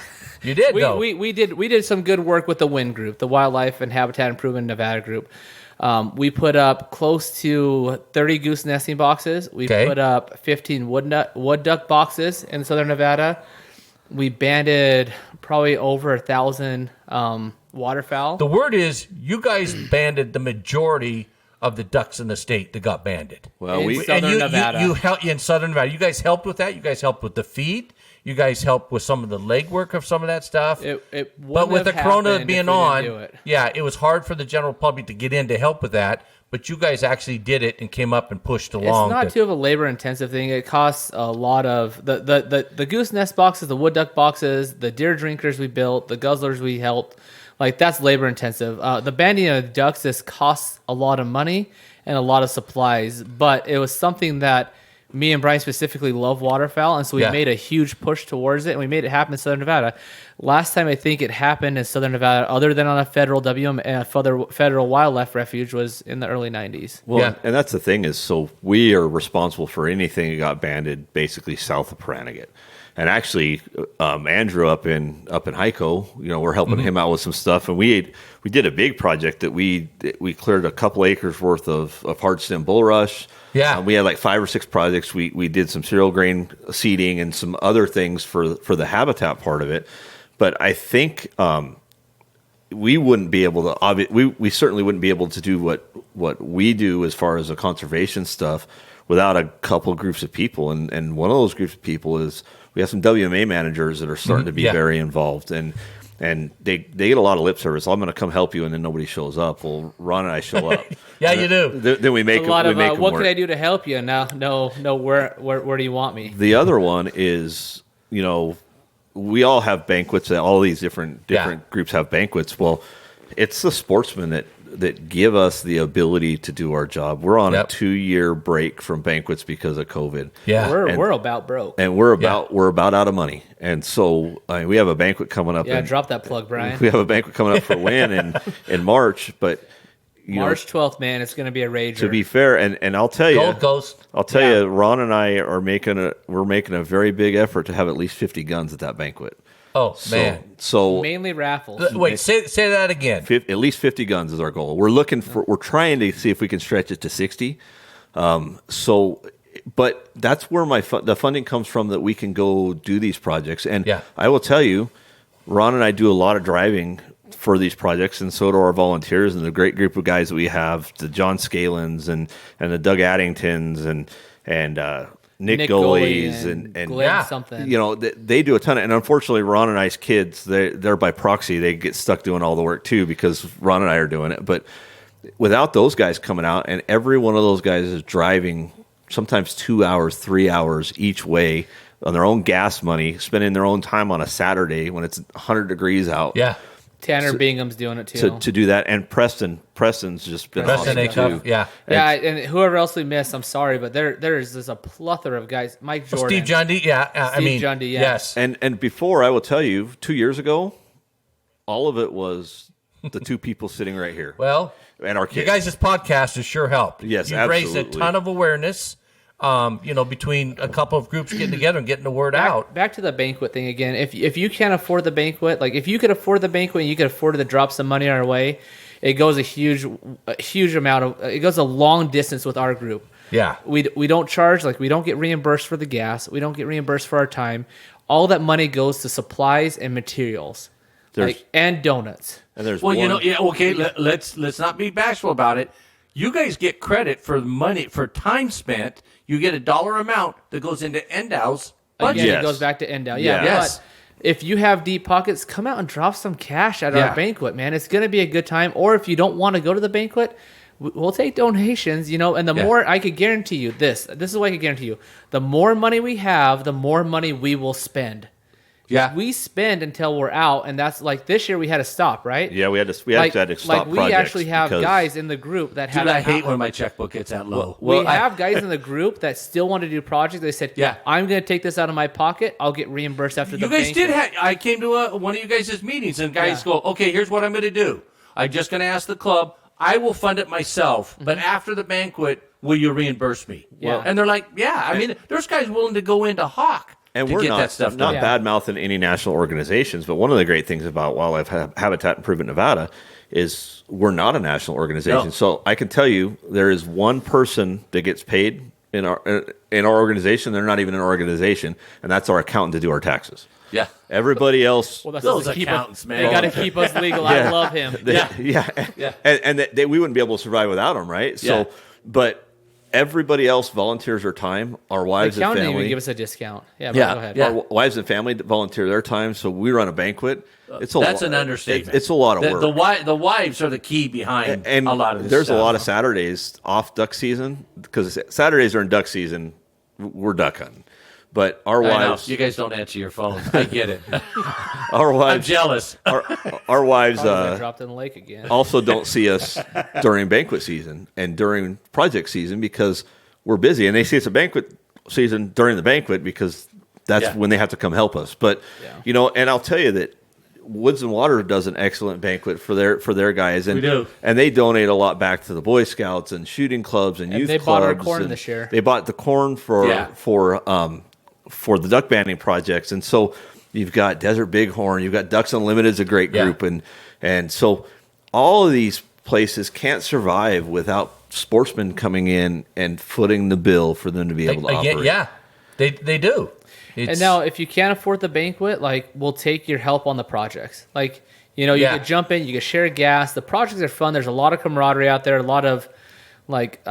You did. We did some good work with the WIN group, the Wildlife and Habitat Improvement Nevada group. We put up close to 30 goose nesting boxes. We put up 15 wood duck boxes in southern Nevada. We banded probably over 1,000 waterfowl. The word is you guys banded the majority of the ducks in the state that got banded. Well, In we Southern and Nevada. you helped in Southern Nevada. You guys helped with that. You guys helped with the feed. You guys helped with some of the legwork of some of that stuff. It But wouldn't with the have corona happened if being we didn't on, do it. yeah, it was hard for the general public to get in to help with that. But you guys actually did it and came up and pushed along. It's not too of a labor intensive thing. It costs a lot of the goose nest boxes, the wood duck boxes, the deer drinkers we built, the guzzlers we helped. Like that's labor intensive. The banding of ducks this costs a lot of money and a lot of supplies, but it was something that me and Brian specifically love waterfowl, and so we Yeah. made a huge push towards it, and we made it happen in Southern Nevada. Last time I think it happened in Southern Nevada, other than on a federal federal wildlife refuge, was in the early '90s. Well, Yeah. and that's the thing is, so we are responsible for anything that got banded basically south of Pahranagat. And actually, Andrew up in Heiko, we're helping him out with some stuff, and we did a big project that we cleared a couple acres worth of hardstem bulrush. Yeah. We had like 5 or 6 projects. We did some cereal grain seeding and some other things for the habitat part of it. But I think we wouldn't be able to. We certainly wouldn't be able to do what we do as far as the conservation stuff without a couple groups of people. And one of those groups of people is we have some WMA managers that are starting to be Yeah. very involved, and they get a lot of lip service. I'm going to come help you, and then nobody shows up. Well, Ron and I show up. Yeah, you do. Then we make A lot we of make 'em what work. can I do to help you? Now, no, where do you want me? The other one is, we all have banquets. All these different groups have banquets. Well, it's the sportsmen that give us the ability to do our job. We're on Yep. a 2-year break from banquets because of COVID. Yeah. We're about broke. And we're about out of money. And so we have a banquet coming up. Yeah, drop that plug, Brian. We have a banquet coming up for Win in March, but March 12th, man, it's going to be a rager. to be fair, and I'll tell you, Gold Coast. I'll tell you, Ron and I are making a very big effort to have at least 50 guns at that banquet. Oh, man. So Mainly raffles. Wait, say that again. at least 50 guns is our goal. We're trying to see if we can stretch it to 60. But that's where the funding comes from, that we can go do these projects. And Yeah. I will tell you, Ron and I do a lot of driving for these projects, and so do our volunteers and the great group of guys that we have, the John Scalens and the Doug Addingtons and Nick Gullies and Glenn Yeah. something. they do a ton of, and unfortunately Ron and I's kids, they're by proxy, they get stuck doing all the work too, because Ron and I are doing it. But without those guys coming out, and every one of those guys is driving sometimes 2 hours, 3 hours each way on their own gas money, spending their own time on a Saturday when it's 100 degrees out. Yeah. Tanner Bingham's doing it too. To do that, and Preston's just been Preston awesome Acuff. too. Yeah. yeah, and whoever else we missed, I'm sorry, but there is just a plethora of guys. Mike Jordan, Steve Jundy. Yeah. I Steve mean, Jundy, yeah. yes. And before, I will tell you, 2 years ago, all of it was the two people sitting right here. Well, And our you kids. guys' podcast has sure helped. Yes, You've raised a absolutely. ton of awareness, between a couple of groups getting together and getting the word out. Back to the banquet thing again. If you can't afford the banquet, like if you could afford the banquet and you could afford to drop some money our way, it goes a huge amount of, it goes a long distance with our group. Yeah. We don't charge, like we don't get reimbursed for the gas. We don't get reimbursed for our time. All that money goes to supplies and materials, and donuts. And there's Well, one, okay. Let's not be bashful about it. You guys get credit for money for time spent. You get a dollar amount that goes into Endow's budget. Again, Yes. it goes back to Endow. Yeah. Yes. But if you have deep pockets, come out and drop some cash at Yeah. our banquet, man. It's going to be a good time. Or if you don't want to go to the banquet, we'll take donations, and the more, I could guarantee you this is what I could guarantee you. The more money we have, the more money we will spend. Yeah. We spend until we're out, and that's like this year we had to stop, right? yeah, we had to stop we projects actually have because- guys in the group that have Dude, I hate when my checkbook gets that low. we have guys in the group that still want to do projects. They said, Yeah. I'm going to take this out of my pocket. I'll get reimbursed after the You guys banquet." did have. I came to one of you guys' meetings, and guys Yeah. go, "Okay, here's what I'm going to do. I'm just going to ask the club. I will fund it myself, but after the banquet, will you reimburse me?" Yeah. And they're like, "Yeah." I mean, there's guys willing to go into Hawk And to we're get not, that stuff not done. Yeah. bad mouthing any national organizations, but one of the great things about Wildlife Habitat Improvement Nevada is we're not a national organization. No. So I can tell you there is one person that gets paid in our organization. They're not even an organization, and that's our accountant to do our taxes. Yeah. Everybody else, Well, that's Those to keep us, accountants, man. they got to keep us legal. I love him. yeah. And we wouldn't be able to survive without them, right? So, Yeah. but everybody else volunteers their time. Our wives and Accountant family even give us a discount. Yeah, Yeah, go ahead. yeah. Our wives and family volunteer their time, so we run a banquet. That's an understatement. It's a lot of work. The wives are the key behind And a lot of this there's stuff. a lot of Saturdays off duck season because Saturdays are in duck season. We're duck hunting, but our I know. wives, You guys don't answer your phone. I get it. our I'm wives, jealous. our wives Probably got dropped in the lake again. also don't see us during banquet season and during project season because we're busy, and they see it's a banquet season during the banquet because that's Yeah. when they have to come help us. But and I'll tell you that Woods and Water does an excellent banquet for their guys, and We do. and they donate a lot back to the Boy Scouts and shooting clubs and youth they clubs. bought our corn and this year. They bought the corn for the duck banding projects, and so you've got Desert Bighorn, you've got Ducks Unlimited is a great group, and so all of these places can't survive without sportsmen coming in and footing the bill for them to be able to operate. Yeah, they do. And now, if you can't afford the banquet, like, we'll take your help on the projects. Like, you could jump in, you could share gas. The projects are fun. There's a lot of camaraderie out there, a lot of, like,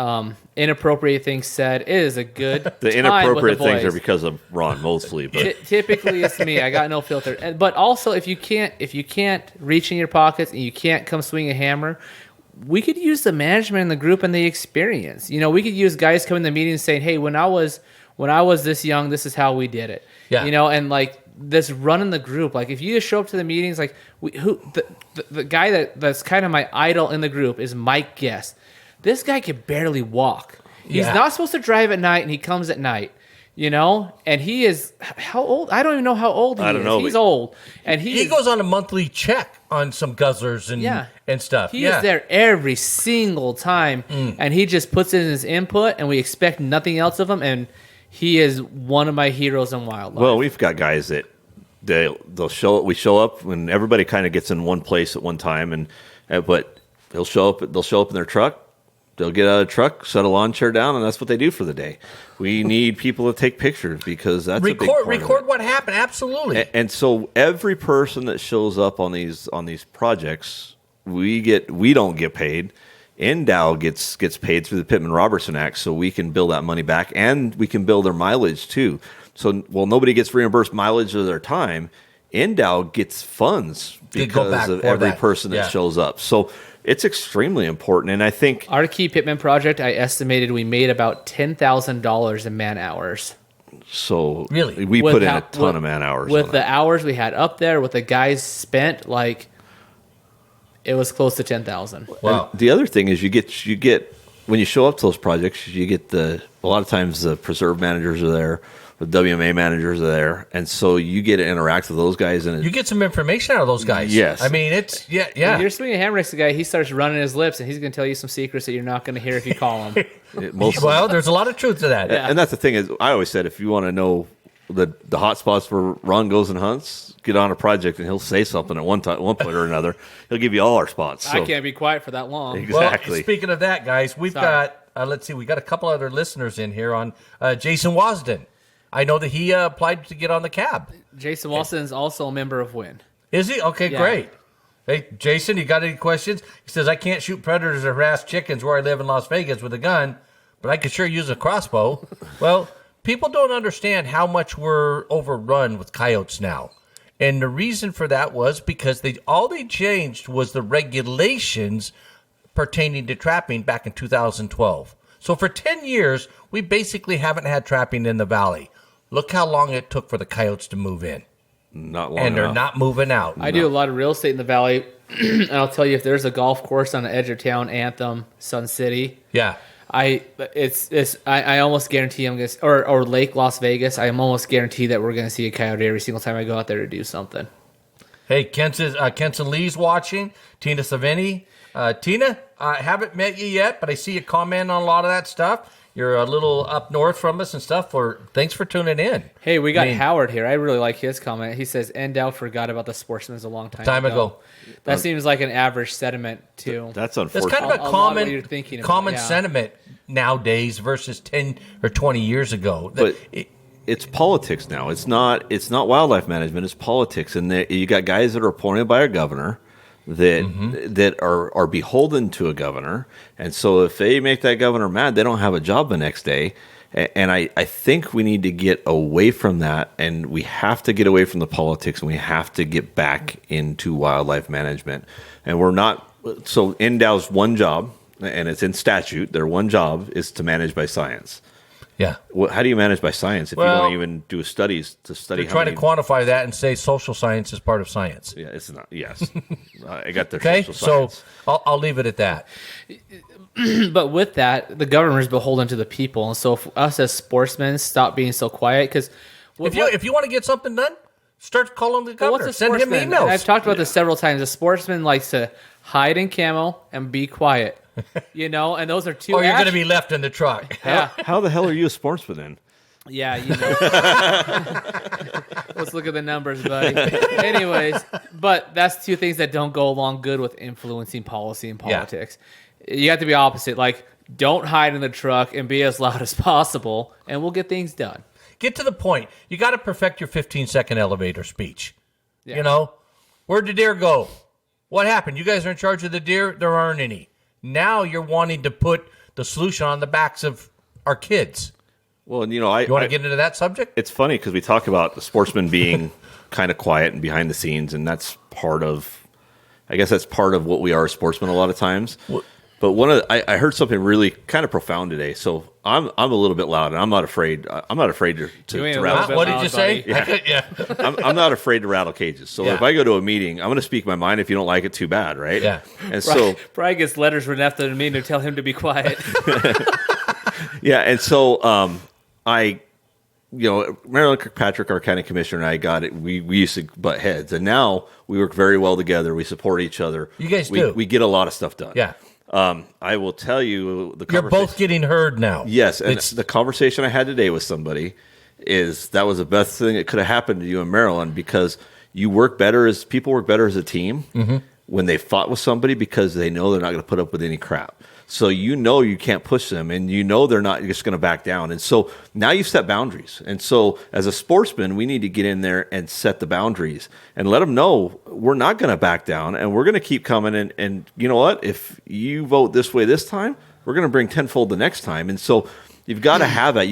inappropriate things said. It is a good The time inappropriate with the things are boys. because of Ron mostly, but Typically, it's me. I got no filter. But also, if you can't reach in your pockets and you can't come swing a hammer, we could use the management in the group and the experience. We could use guys coming to the meetings saying, "Hey, when I was this young, this is how we did it." Yeah. And like this running the group. Like, if you just show up to the meetings, like the guy that's kind of my idol in the group is Mike Guest. This guy can barely walk. He's not supposed to drive at night, and he comes at night. And he is how old? I don't even know how old he is. I don't know, He's but- old, and He goes on a monthly check on some guzzlers and stuff. He is there every single time, and he just puts in his input, and we expect nothing else of him. And he is one of my heroes in wildlife. well, we've got guys that they'll show. We show up when everybody kind of gets in one place at one time, but they'll show up in their truck. They'll get out of the truck, set a lawn chair down, and that's what they do for the day. We need people to take pictures because that's a big part of record it. what happened. Absolutely. And so every person that shows up on these projects, we don't get paid. Endow gets paid through the Pittman Robertson Act, so we can bill that money back, and we can bill their mileage too. So while nobody gets reimbursed mileage of their time, Endow gets funds They go back because of for every that. person that Yeah. shows up. So it's extremely important, and I think Our Key Pittman project, I estimated we made about $10,000 in man hours. so. Really? We With put in how- a ton with- of man hours with on the that. hours we had up there, with the guys spent, like, it was close to 10,000. Wow. And the other thing is you get when you show up to those projects, you get a lot of times the preserve managers are there, the WMA managers are there, and so you get to interact with those guys. And You get some information out of those guys. Yes. I mean, it's If you're swinging a hammer next to a guy, he starts running his lips, and he's going to tell you some secrets that you're not going to hear if you call him. Well, there's a lot of truth to that. And that's the thing is, I always said if you want to know the hot spots where Ron goes and hunts, get on a project and he'll say something at one point or another. He'll give you all our spots. I So- can't be quiet for that long. Exactly. Well, speaking of that, guys, we've Sorry. got let's see, we got a couple other listeners in here on Jason Wasden. I know that he applied to get on the cab. Jason Wilson is also a member of WIN. Is he? Okay, Yeah. great. Hey, Jason, you got any questions? He says, I can't shoot predators or harass chickens where I live in Las Vegas with a gun, but I could sure use a crossbow. Well, people don't understand how much we're overrun with coyotes now. And the reason for that was because all they changed was the regulations pertaining to trapping back in 2012. So for 10 years, we basically haven't had trapping in the valley. Look how long it took for the coyotes to move in. Not long And they're enough. not moving out. I do a lot of real estate in the valley, and I'll tell you, if there's a golf course on the edge of town, Anthem, Sun City, Yeah. I almost guarantee I'm gonna, or Lake Las Vegas, I'm almost guaranteed that we're gonna see a coyote every single time I go out there to do something. Hey, Kenson Lee's watching. Tina Savini. Tina, I haven't met you yet, but I see you comment on a lot of that stuff. You're a little up north from us and stuff. Thanks for tuning in. Hey, we got I mean- Howard here. I really like his comment. He says, Endow forgot about the Sportsman's a long time ago. That seems like an average sentiment, too. That's That's unfortunate. kind of a A lot of common what you're thinking about, common yeah. sentiment nowadays versus 10 or 20 years ago. But it's politics now. It's not wildlife management. It's politics, and you got guys that are appointed by a governor that are beholden to a governor, and so if they make that governor mad, they don't have a job the next day. And I think we need to get away from that, and we have to get away from the politics, and we have to get back into wildlife management. And we're not. So NDOW's one job, and it's in statute, their one job is to manage by science. Yeah. How do you manage by science if you don't even do studies to study? They're trying to quantify that and say social science is part of science. Yeah, it's not. Yes, I got their Okay, social so science. I'll leave it at that. But with that, the government is beholden to the people, and so if us as sportsmen stop being so quiet, because If you want to get something done, start calling the governor. Send him emails. And I've talked about this several times. A sportsman likes to hide in camo and be quiet, and those are two. Or you're going to be left in the truck. Yeah, How the hell are you a sportsman then? yeah, Let's look at the numbers, buddy. Anyways, but that's two things that don't go along good with influencing policy and politics. You have to be opposite. Like, don't hide in the truck and be as loud as possible, and we'll get things done. Get to the point. You got to perfect your 15-second elevator speech. Yeah. Where'd the deer go? What happened? You guys are in charge of the deer? There aren't any. Now you're wanting to put the solution on the backs of our kids. Well, You want to get into that subject? It's funny because we talk about the sportsman being kind of quiet and behind the scenes, and that's part of what we are as sportsmen a lot of times. But I heard something really kind of profound today. So I'm a little bit loud, and I'm not afraid. I'm not afraid to rattle. What did you say? Yeah. I'm not afraid to rattle cages. So if I go to a meeting, I'm going to speak my mind. If you don't like it, too bad, right? Yeah. And so Brian gets letters written after the meeting to tell him to be quiet. yeah, and so Marilyn Kirkpatrick, our county commissioner, and I got it. We used to butt heads, and now we work very well together. We support each other. You guys do. We get a lot of stuff done. Yeah. I will tell you You're both getting heard now. Yes, and the conversation I had today with somebody that was the best thing that could have happened to you in Maryland, because people work better as a team when they fought with somebody, because they know they're not going to put up with any crap. So you can't push them, and they're not just going to back down. And so now you've set boundaries. And so as a sportsman, we need to get in there and set the boundaries and let them know we're not going to back down, and we're going to keep coming. And you know what? If you vote this way this time, we're going to bring tenfold the next time. And so you've got to have that.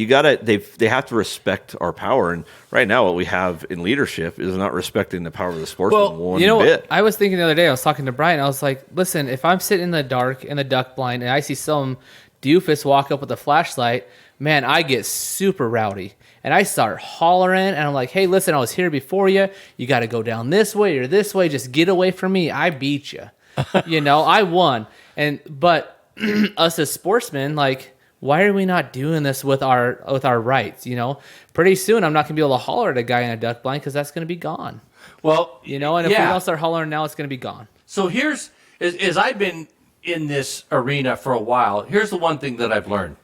They have to respect our power. And right now, what we have in leadership is not respecting the power of the sportsman one bit. I was thinking the other day, I was talking to Brian, I was like, listen, if I'm sitting in the dark in the duck blind and I see some doofus walk up with a flashlight, man, I get super rowdy. And I start hollering, and I'm like, hey, listen, I was here before you. You got to go down this way or this way. Just get away from me. I beat you. I won. But us as sportsmen, like, why are we not doing this with our rights? Pretty soon I'm not going to be able to holler at a guy in a duck blind, because that's going to be gone. Well, and if we don't start hollering now, it's going to be gone. So here's, as I've been in this arena for a while, here's the one thing that I've learned.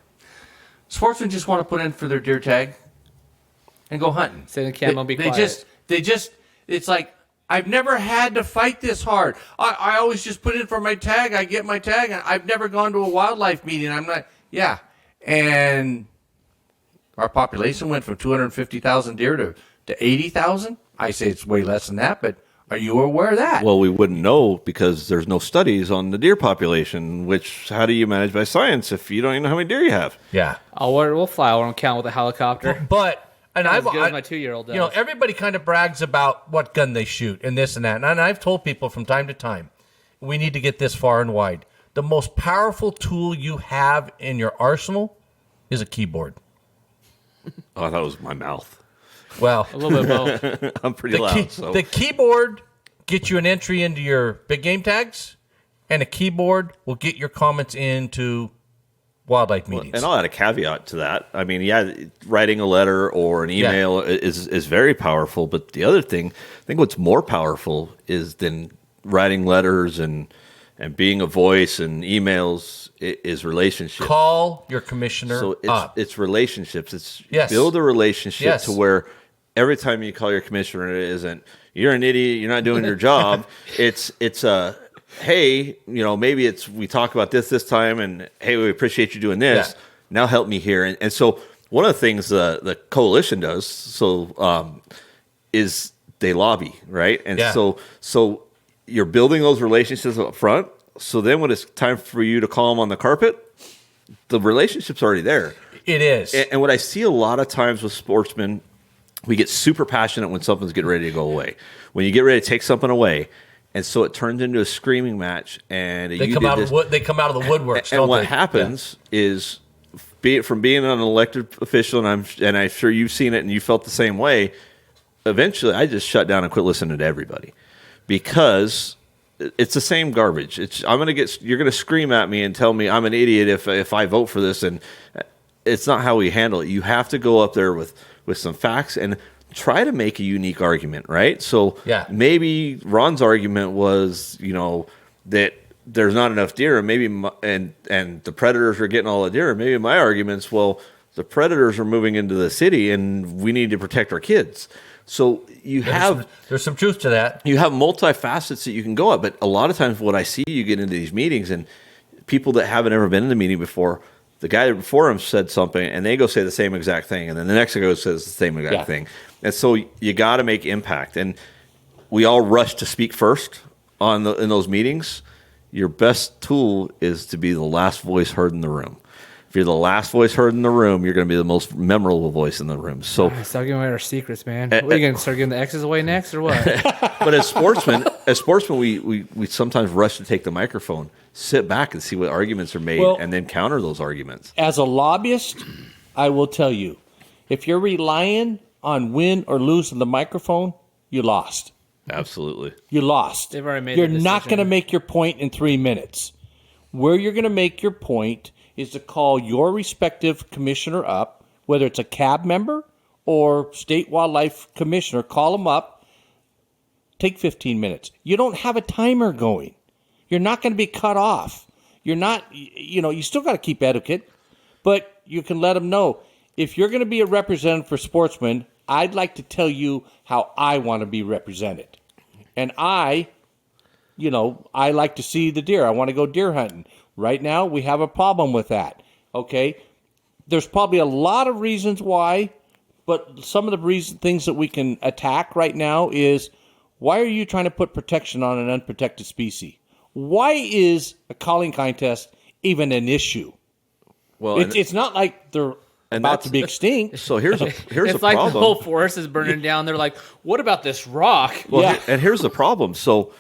Sportsmen just want to put in for their deer tag and go hunting. Sit in camo, be quiet. It's like, I've never had to fight this hard. I always just put in for my tag. I get my tag. I've never gone to a wildlife meeting. I'm not, and our population went from 250,000 deer to 80,000. I say it's way less than that, but are you aware of that? Well, we wouldn't know, because there's no studies on the deer population, how do you manage by science if you don't even know how many deer you have? Yeah. We'll fly over and count with a helicopter. But, and as good as my 2-year-old does. Everybody kind of brags about what gun they shoot and this and that. And I've told people from time to time, we need to get this far and wide. The most powerful tool you have in your arsenal is a keyboard. Oh, I thought it was my mouth. Well, a little bit both. I'm pretty loud. The keyboard gets you an entry into your big game tags, and a keyboard will get your comments into wildlife meetings. And I'll add a caveat to that. I mean, writing a letter or an email is very powerful. But the other thing, I think what's more powerful is than writing letters and being a voice and emails is relationships. Call your commissioner up. It's relationships. It's build a relationship to where every time you call your commissioner, it isn't, you're an idiot, you're not doing your job. It's hey, maybe we talk about this time, and hey, we appreciate you doing this. Yeah. Now help me here. And so one of the things the coalition does is they lobby, right? And so you're building those relationships up front. So then when it's time for you to call them on the carpet, the relationship's already there. It is. And what I see a lot of times with sportsmen, we get super passionate when something's getting ready to go away. When you get ready to take something away, and so it turns into a screaming match. And they come out of the woodworks. And what happens is, from being an elected official, and I'm sure you've seen it and you felt the same way. Eventually, I just shut down and quit listening to everybody, because it's the same garbage. You're gonna scream at me and tell me I'm an idiot if I vote for this, and it's not how we handle it. You have to go up there with some facts and try to make a unique argument, right? So maybe Ron's argument was, that there's not enough deer, and maybe and the predators are getting all the deer. Maybe my argument's, well, the predators are moving into the city, and we need to protect our kids. So there's some truth to that. You have multifacets that you can go at, but a lot of times what I see, you get into these meetings and people that haven't ever been in the meeting before, the guy before him said something and they go say the same exact thing, and then the next guy goes says the same exact thing. And so you got to make impact, and we all rush to speak first in those meetings. Your best tool is to be the last voice heard in the room. If you're the last voice heard in the room, you're going to be the most memorable voice in the room. So start giving away our secrets, man. What, are you going to start giving the X's away next, or what? But as sportsmen, we sometimes rush to take the microphone, sit back and see what arguments are made, and then counter those arguments. As a lobbyist, I will tell you, if you're relying on win or lose on the microphone, you lost. Absolutely. You lost. They've already made You're the not decision. going to make your point in 3 minutes. Where you're going to make your point is to call your respective commissioner up, whether it's a CAB member or state wildlife commissioner, call them up, take 15 minutes. You don't have a timer going. You're not going to be cut off. You're not, you still got to keep etiquette, but you can let them know. If you're going to be a representative for sportsmen, I'd like to tell you how I want to be represented. And I like to see the deer. I want to go deer hunting. Right now, we have a problem with that, okay? There's probably a lot of reasons why, but some of the things that we can attack right now is, why are you trying to put protection on an unprotected species? Why is a calling contest even an issue? Well, it's not like they're about to be extinct. So here's a it's like problem. The whole forest is burning down. They're like, what about this rock? Well, and here's the problem. So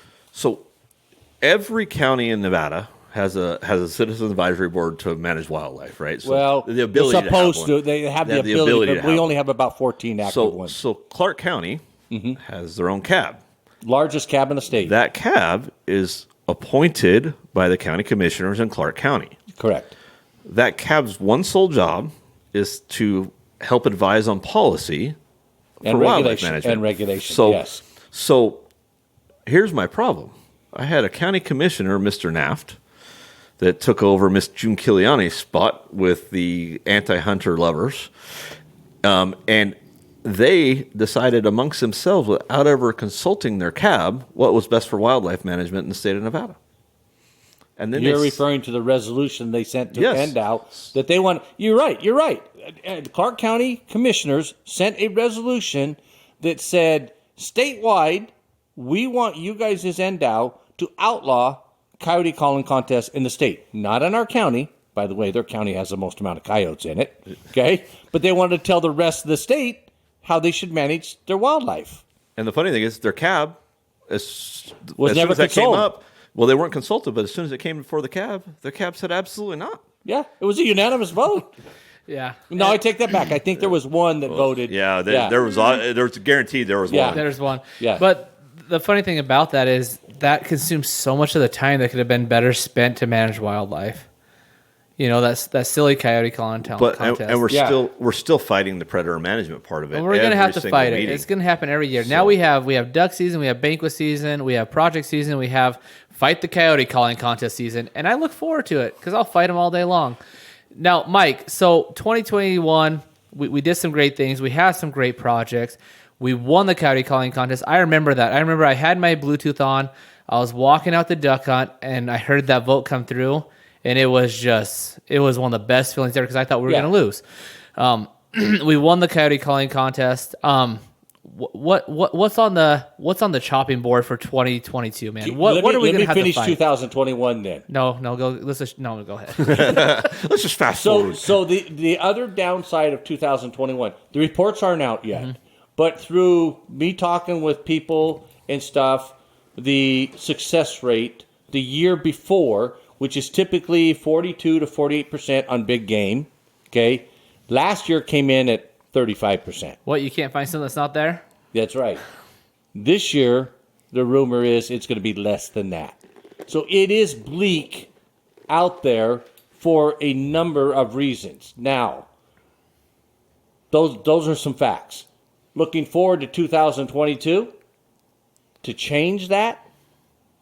every county in Nevada has a citizen advisory board to manage wildlife, right? So the ability they have the ability, but we only have about 14 active ones. So Clark County has their own CAB. Largest CAB in the state. That CAB is appointed by the county commissioners in Clark County. Correct. That CAB's one sole job is to help advise on policy for wildlife management. And regulation, yes. So here's my problem. I had a county commissioner, Mr. Naft, that took over Miss June Kiliani's spot with the anti-hunter lovers. And they decided amongst themselves, without ever consulting their CAB, what was best for wildlife management in the state of Nevada. And then you're referring to the resolution they sent to PennDOT that they want. You're right. The Clark County commissioners sent a resolution that said, statewide, we want you guys as NDOW to outlaw coyote calling contests in the state. Not in our county. By the way, their county has the most amount of coyotes in it. Okay? But they wanted to tell the rest of the state how they should manage their wildlife. And the funny thing is, their CAB, as never as that came consulted. up, well, they weren't consulted, but as soon as it came before the CAB said absolutely not. Yeah, it was a unanimous vote. Yeah. No, I take that back. I think there was one that voted. Yeah, there was guaranteed there was one. There's one. Yeah. But the funny thing about that is that consumes so much of the time that could have been better spent to manage wildlife. That silly coyote calling contest. And we're still fighting the predator management part of it. And we're going to have to fight meeting. it. It's going to happen every year. Now we have duck season, we have banquet season, we have project season, we have fight the coyote calling contest season, and I look forward to it because I'll fight them all day long. Now, Mike, so 2021, we did some great things. We had some great projects. We won the coyote calling contest. I remember that. I remember I had my Bluetooth on. I was walking out the duck hunt, and I heard that vote come through, and it was one of the best feelings ever because I thought we were going to lose. We won the coyote calling contest. What's on the chopping board for 2022, man? What are we going to have to finish fight? 2021 then. No, go ahead. Let's just fast forward. So the other downside of 2021, the reports aren't out yet, but through me talking with people and stuff, the success rate the year before, which is typically 42 to 48% on big game, okay, last year came in at 35%. What, you can't find something that's not there? That's right. This year, the rumor is it's going to be less than that. So it is bleak out there for a number of reasons. Now, those are some facts. Looking forward to 2022, to change that,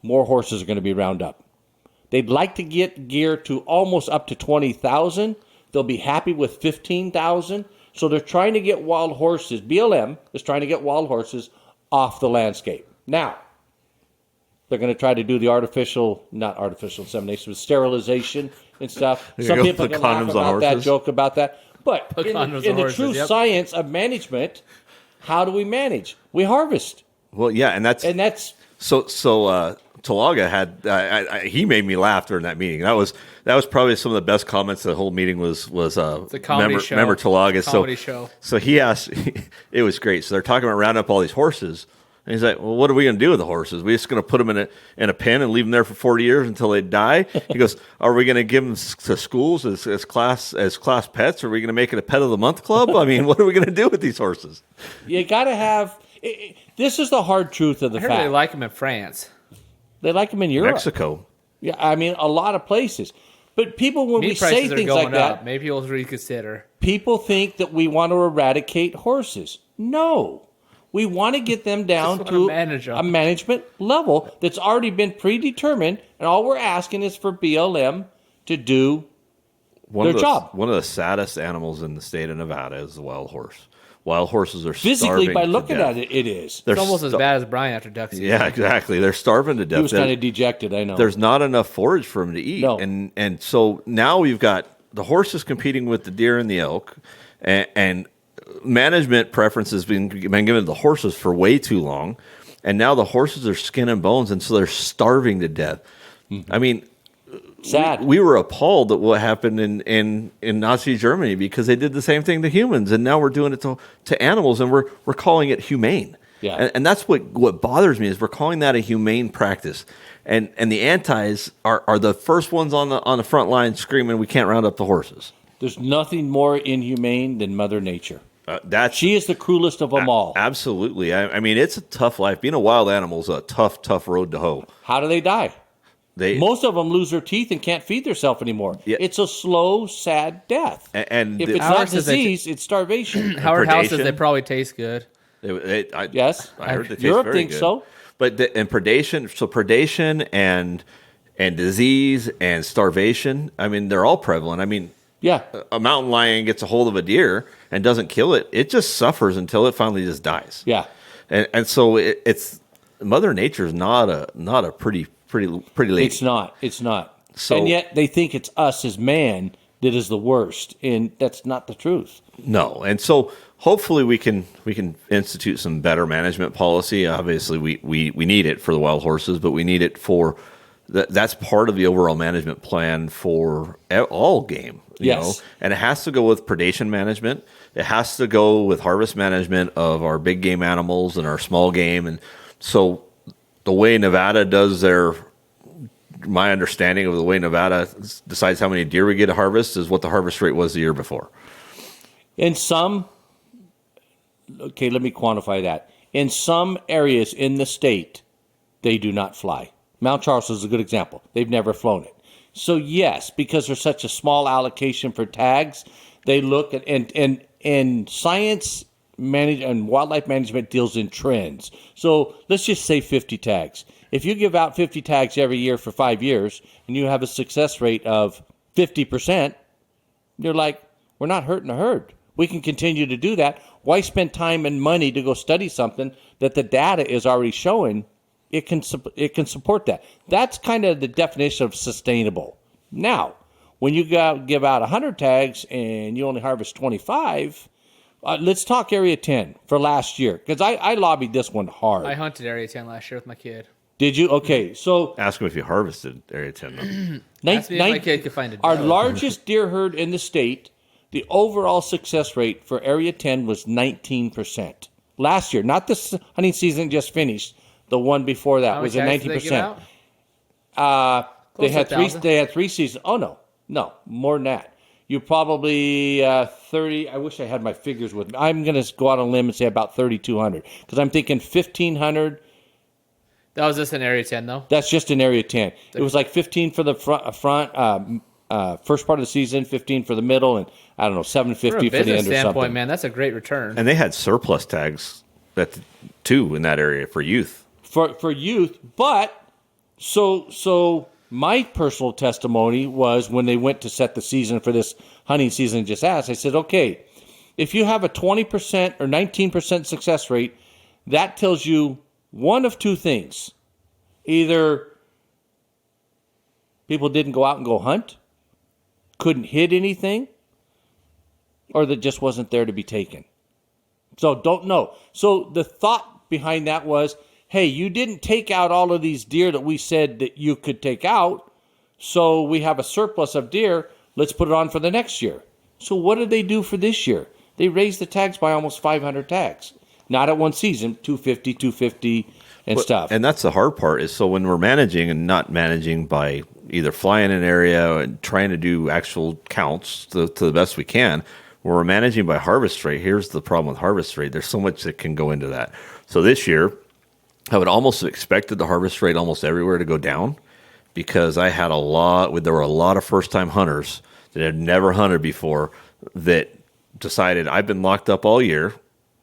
more horses are going to be round up. They'd like to get gear to almost up to 20,000. They'll be happy with 15,000. So they're trying to get wild horses. BLM is trying to get wild horses off the landscape. Now, they're going to try to do the not artificial insemination, but sterilization and stuff. Some people can laugh about that, joke about that. But in the true science of management, how do we manage? We harvest. Well, yeah, and that's so. Talaga had he made me laugh during that meeting. That was probably some of the best comments. The whole meeting was the comedy show. Remember Talaga? Comedy show. So he asked. It was great. So they're talking about rounding up all these horses, and he's like, "Well, what are we going to do with the horses? We're just going to put them in a pen and leave them there for 40 years until they die?" He goes, "Are we going to give them to schools as class pets? Are we going to make it a pet of the month club? I mean, what are we going to do with these horses?" You got to have. This is the hard truth of the I heard fact. they like them in France. They like them in Europe. Mexico. Yeah, I mean, a lot of places. But people, when Meat we say prices are things going like that, up. Maybe you'll reconsider. people think that we want to eradicate horses. No. We want to get them down Just to wanna manage 'em. a management level that's already been predetermined, and all we're asking is for BLM to do their job. One of the saddest animals in the state of Nevada is the wild horse. Wild horses are Physically, starving by to looking death. at it, it is. They're It's almost as sta- bad as Brian after duck season. Yeah, exactly. They're starving to death. He was kind of dejected, I know. There's not enough forage for them to eat. No. And so now we've got the horses competing with the deer and the elk, and management preferences been given to the horses for way too long, and now the horses are skin and bones, and so they're starving to death. I mean, sad. we were appalled at what happened in Nazi Germany because they did the same thing to humans, and now we're doing it to animals, and we're calling it humane. Yeah. And that's what bothers me is we're calling that a humane practice, and the antis are the first ones on the front line screaming we can't round up the horses. There's nothing more inhumane than Mother Nature. She is the cruelest of them all. Absolutely. I mean, it's a tough life. Being a wild animal is a tough road to hoe. How do they die? They Most of them lose their teeth and can't feed themselves anymore. Yeah. It's a slow, sad death. and if it's Howard not says they disease, it's starvation. Howard House says predation. they probably taste good. Yes. I heard they taste Europe very thinks good. so. But predation and disease and starvation. I mean, they're all prevalent. I mean, Yeah. a mountain lion gets a hold of a deer and doesn't kill it. It just suffers until it finally just dies. Yeah. And so it's Mother Nature is not a pretty lady. It's not. It's not. So- and yet they think it's us as man that is the worst, and that's not the truth. No, and so hopefully we can institute some better management policy. Obviously, we need it for the wild horses, but we need it for that's part of the overall management plan for all game. You Yes. know? And it has to go with predation management. It has to go with harvest management of our big game animals and our small game. And so the way Nevada does my understanding of the way Nevada decides how many deer we get to harvest is what the harvest rate was the year before. In some, okay, let me quantify that. In some areas in the state, they do not fly. Mount Charles is a good example. They've never flown it. So yes, because there's such a small allocation for tags, they look at and science and wildlife management deals in trends. So let's just say 50 tags. If you give out 50 tags every year for 5 years and you have a success rate of 50%, you're like, we're not hurting the herd. We can continue to do that. Why spend time and money to go study something that the data is already showing it can support that. That's kind of the definition of sustainable. Now, when you give out 100 tags and you only harvest 25, let's talk Area 10 for last year, because I lobbied this one hard. I hunted Area 10 last year with my kid. Did you? Okay, so Ask him if you harvested Area 10. Though. Ask me if my kid could find a our doe. largest deer herd in the state, the overall success rate for Area 10 was 19%. Last year, not this hunting season just finished. The one before that How was many at tags did they give 19%. out? They Close to had three. 1,000. They had 3 seasons. Oh no, more than that. You probably 30. I wish I had my figures with me. I'm going to go out on a limb and say about 3,200 because I'm thinking 1,500. That was just in Area 10, though. That's just in Area 10. It was like 15 for the front first part of the season, 15 for the middle, and I don't know, 750 From a for the business end or standpoint, something. man, that's a great return. And they had surplus tags too in that area for youth. For youth, but so my personal testimony was when they went to set the season for this hunting season just asked, I said, okay, if you have a 20% or 19% success rate, that tells you one of two things. Either people didn't go out and go hunt, couldn't hit anything, or that just wasn't there to be taken. So don't know. So the thought behind that was, hey, you didn't take out all of these deer that we said that you could take out, so we have a surplus of deer. Let's put it on for the next year. So what did they do for this year? They raised the tags by almost 500 tags. Not at one season, 250, and stuff. And that's the hard part is so when we're managing and not managing by either flying an area and trying to do actual counts to the best we can, when we're managing by harvest rate, here's the problem with harvest rate. There's so much that can go into that. So this year, I would almost have expected the harvest rate almost everywhere to go down because I had there were a lot of first-time hunters that had never hunted before that decided I've been locked up all year.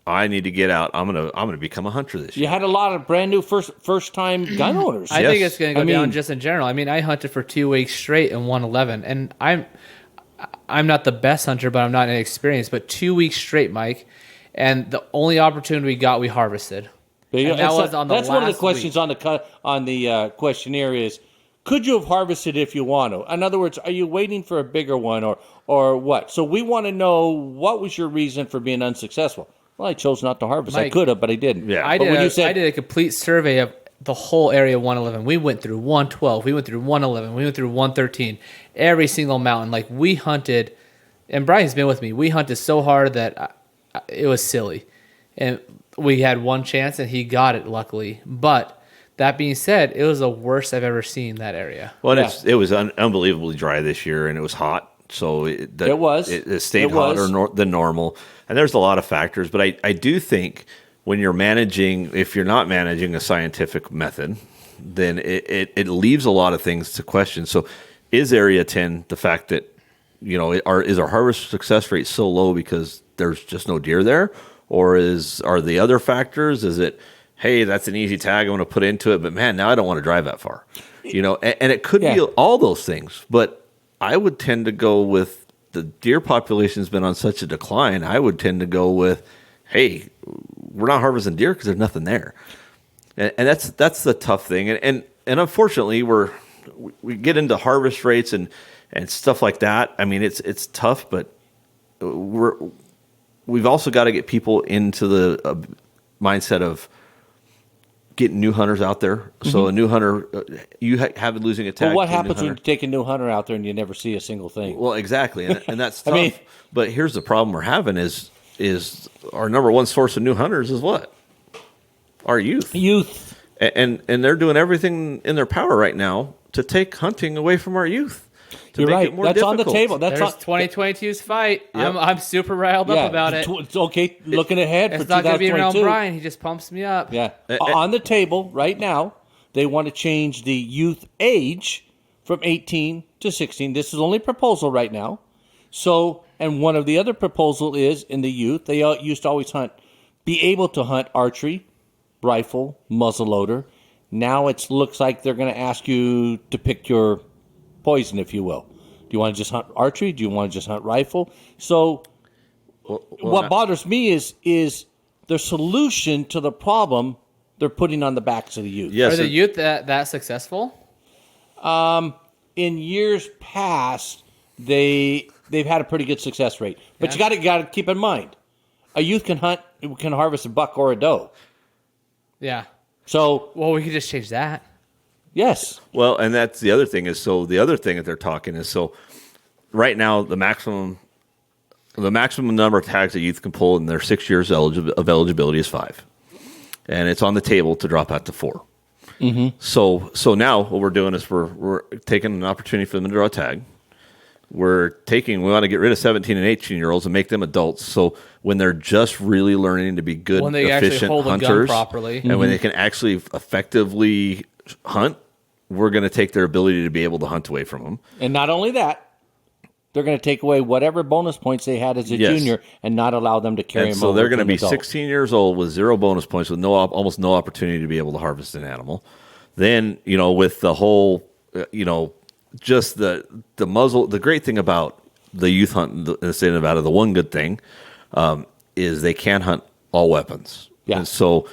I need to get out. I'm gonna become a hunter this year. You had a lot of brand new first time gun owners. I think it's going to go down mean- just in general. I mean, I hunted for 2 weeks straight in 111, and I'm not the best hunter, but I'm not inexperienced. But 2 weeks straight, Mike, and the only opportunity we got, we harvested. There you go. And that was on the That's one of the last questions week. on the questionnaire is, could you have harvested if you want to? In other words, are you waiting for a bigger one or what? So we want to know, what was your reason for being unsuccessful? Well, I chose not to harvest. I Mike, could have, but I didn't. Yeah. I But when you did said- a complete survey of the whole area of 111. We went through 112. We went through 111. We went through 113. Every single mountain. Like, we hunted, and Brian's been with me. We hunted so hard that it was silly. And we had one chance, and he got it, luckily. But that being said, it was the worst I've ever seen that area. Well, Yeah. it was unbelievably dry this year, and it was hot. So it stayed It was. hotter than normal. And there's a lot of factors. But I do think when you're managing, if you're not managing a scientific method, then it leaves a lot of things to question. So is Area 10 the fact that, is our harvest success rate so low because there's just no deer there? Or are the other factors, is it, hey, that's an easy tag I'm going to put into it, but man, now I don't want to drive that far. And it could be all those things. But I would tend to go with the deer population's been on such a decline. I would tend to go with, hey, we're not harvesting deer because there's nothing there. And that's the tough thing. And unfortunately, we get into harvest rates and stuff like that. I mean, it's tough, but we've also got to get people into the mindset of getting new hunters out there. So a new hunter, you have been losing a tag. But what to a new happens when you hunter. take a new hunter out there and you never see a single thing? Well, exactly, and that's tough. mean- but here's the problem we're having is our number one source of new hunters is what? Our youth. Youth. And they're doing everything in their power right now to take hunting away from our youth. To You're make right. it more That's on the difficult. table. That's There's on 2022's fight. Yep. I'm super riled up about it. It's okay. Looking ahead It's for not going to be around 2022. Brian. He just pumps me up. Yeah. On the table right now, they want to change the youth age from 18 to 16. This is only proposal right now. So, and one of the other proposal is in the youth, they used to always be able to hunt archery, rifle, muzzleloader. Now it looks like they're going to ask you to pick your poison, if you will. Do you want to just hunt archery? Do you want to just hunt rifle? So what bothers me is the solution to the problem they're putting on the backs of the youth. Yes, Are the youth that successful? In years past, they've had a pretty good success rate. But Yeah. you got to keep in mind, a youth can harvest a buck or a doe. Yeah. So Well, we could just change that. yes, Well, and that's the other thing is, so the other thing that they're talking is, so right now the maximum number of tags that youth can pull in their 6 years of eligibility is 5, and it's on the table to drop out to 4. Mm-hmm. So now what we're doing is we're taking an opportunity for them to draw a tag. We want to get rid of 17 and 18-year-olds and make them adults. So when they're just really learning to be good, When they actually efficient hold a gun hunters, properly. and when they can actually effectively hunt, we're going to take their ability to be able to hunt away from them. and not only that, they're going to take away whatever bonus points they had as a Yes. junior and not allow them to carry And them so over they're going to an be adult. 16 years old with 0 bonus points, with almost no opportunity to be able to harvest an animal. Then, with the whole, just the muzzle. The great thing about the youth hunt in the state of Nevada, the one good thing is they can hunt all weapons. Yeah. And so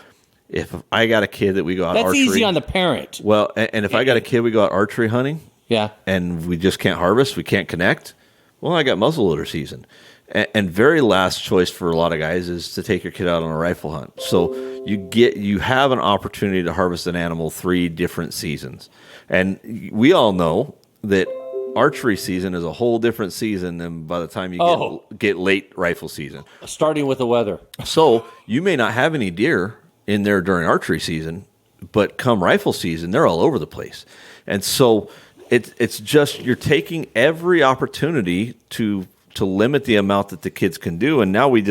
if I got a kid that we go out That's archery, easy on the parent. well, and if I got a kid we go out archery hunting, Yeah. and we just can't harvest, we can't connect, well, I got muzzleloader season. And very last choice for a lot of guys is to take your kid out on a rifle hunt. So you have an opportunity to harvest an animal 3 different seasons. And we all know that archery season is a whole different season than by the time you get late rifle season. Starting with the weather. So you may not have any deer in there during archery season, but come rifle season, they're all over the place. And so it's just you're taking every opportunity to limit the amount that the kids can do. And now we